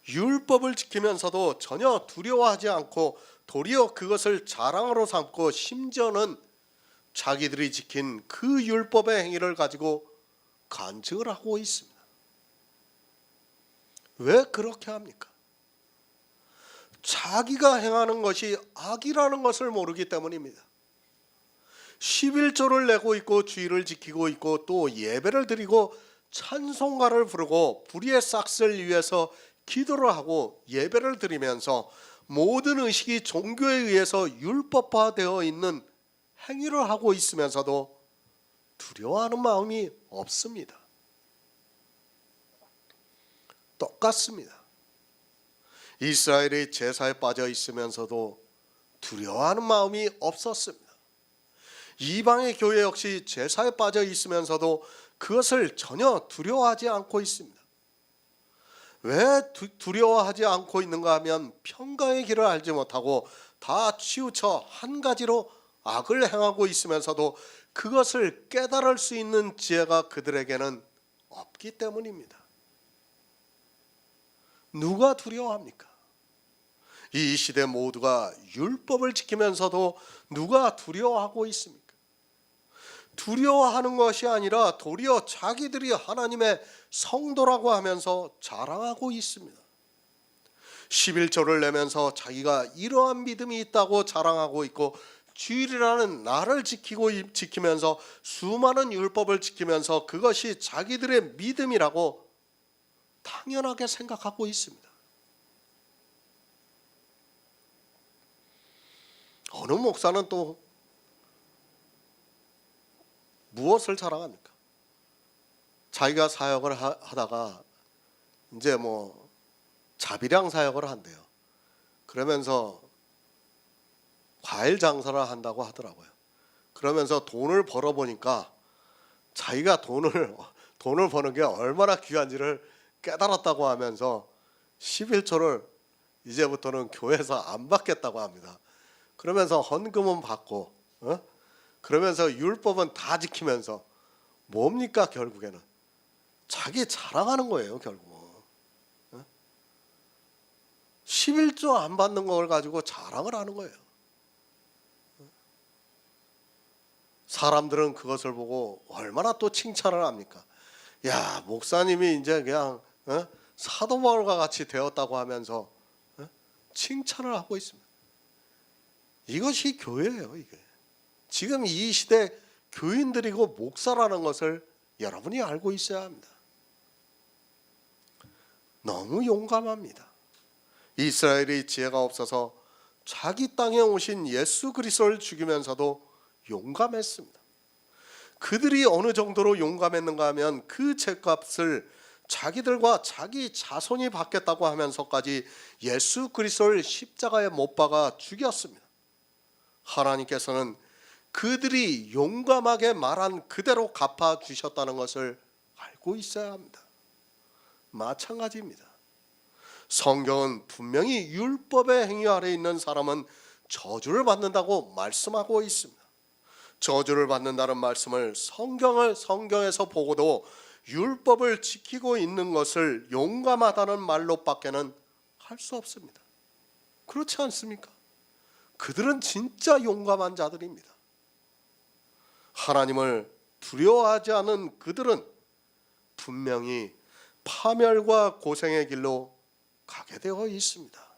율법을 지키면서도 전혀 두려워하지 않고 도리어 그것을 자랑으로 삼고 심지어는 자기들이 지킨 그 율법의 행위를 가지고 간증을 하고 있습니다. 왜 그렇게 합니까? 자기가 행하는 것이 악이라는 것을 모르기 때문입니다. 11조를 내고 있고 주의를 지키고 있고 또 예배를 드리고 찬송가를 부르고 불의의 싹을 위해서 기도를 하고 예배를 드리면서 모든 의식이 종교에 의해서 율법화되어 있는 행위를 하고 있으면서도 두려워하는 마음이 없습니다. 똑같습니다. 이스라엘이 제사에 빠져 있으면서도 두려워하는 마음이 없었습니다. 이방의 교회 역시 제사에 빠져 있으면서도 그것을 전혀 두려워하지 않고 있습니다. 왜 두려워하지 않고 있는가 하면 평강의 길을 알지 못하고 다 치우쳐 한 가지로 악을 행하고 있으면서도 그것을 깨달을 수 있는 지혜가 그들에게는 없기 때문입니다. 누가 두려워합니까? 이 시대 모두가 율법을 지키면서도 누가 두려워하고 있습니까? 두려워하는 것이 아니라 도리어 자기들이 하나님의 성도라고 하면서 자랑하고 있습니다. 11조를 내면서 자기가 이러한 믿음이 있다고 자랑하고 있고 주일이라는 날을 지키면서 수많은 율법을 지키면서 그것이 자기들의 믿음이라고 당연하게 생각하고 있습니다. 어느 목사는 또 무엇을 자랑합니까? 자기가 사역을 하다가 이제 뭐 자비량 사역을 한대요. 그러면서 과일 장사를 한다고 하더라고요. 그러면서 돈을 벌어보니까 자기가 돈을 버는 게 얼마나 귀한지를 깨달았다고 하면서 11조를 이제부터는 교회에서 안 받겠다고 합니다. 그러면서 헌금은 받고 그러면서 율법은 다 지키면서 뭡니까 결국에는 자기 자랑하는 거예요. 결국은 11조 안 받는 걸 가지고 자랑을 하는 거예요. 사람들은 그것을 보고 얼마나 또 칭찬을 합니까? 야, 목사님이 이제 그냥 사도 바울과 같이 되었다고 하면서 칭찬을 하고 있습니다. 이것이 교회예요. 이게 지금 이 시대 교인들이고 목사라는 것을 여러분이 알고 있어야 합니다. 너무 용감합니다. 이스라엘이 지혜가 없어서 자기 땅에 오신 예수 그리스도를 죽이면서도 용감했습니다. 그들이 어느 정도로 용감했는가 하면 그 죄값을 자기들과 자기 자손이 받겠다고 하면서까지 예수 그리스도를 십자가에 못 박아 죽였습니다. 하나님께서는 그들이 용감하게 말한 그대로 갚아 주셨다는 것을 알고 있어야 합니다. 마찬가지입니다. 성경은 분명히 율법의 행위 아래 있는 사람은 저주를 받는다고 말씀하고 있습니다. 저주를 받는다는 말씀을 성경에서 보고도 율법을 지키고 있는 것을 용감하다는 말로밖에는 할 수 없습니다. 그렇지 않습니까? 그들은 진짜 용감한 자들입니다. 하나님을 두려워하지 않은 그들은 분명히 파멸과 고생의 길로 가게 되어 있습니다.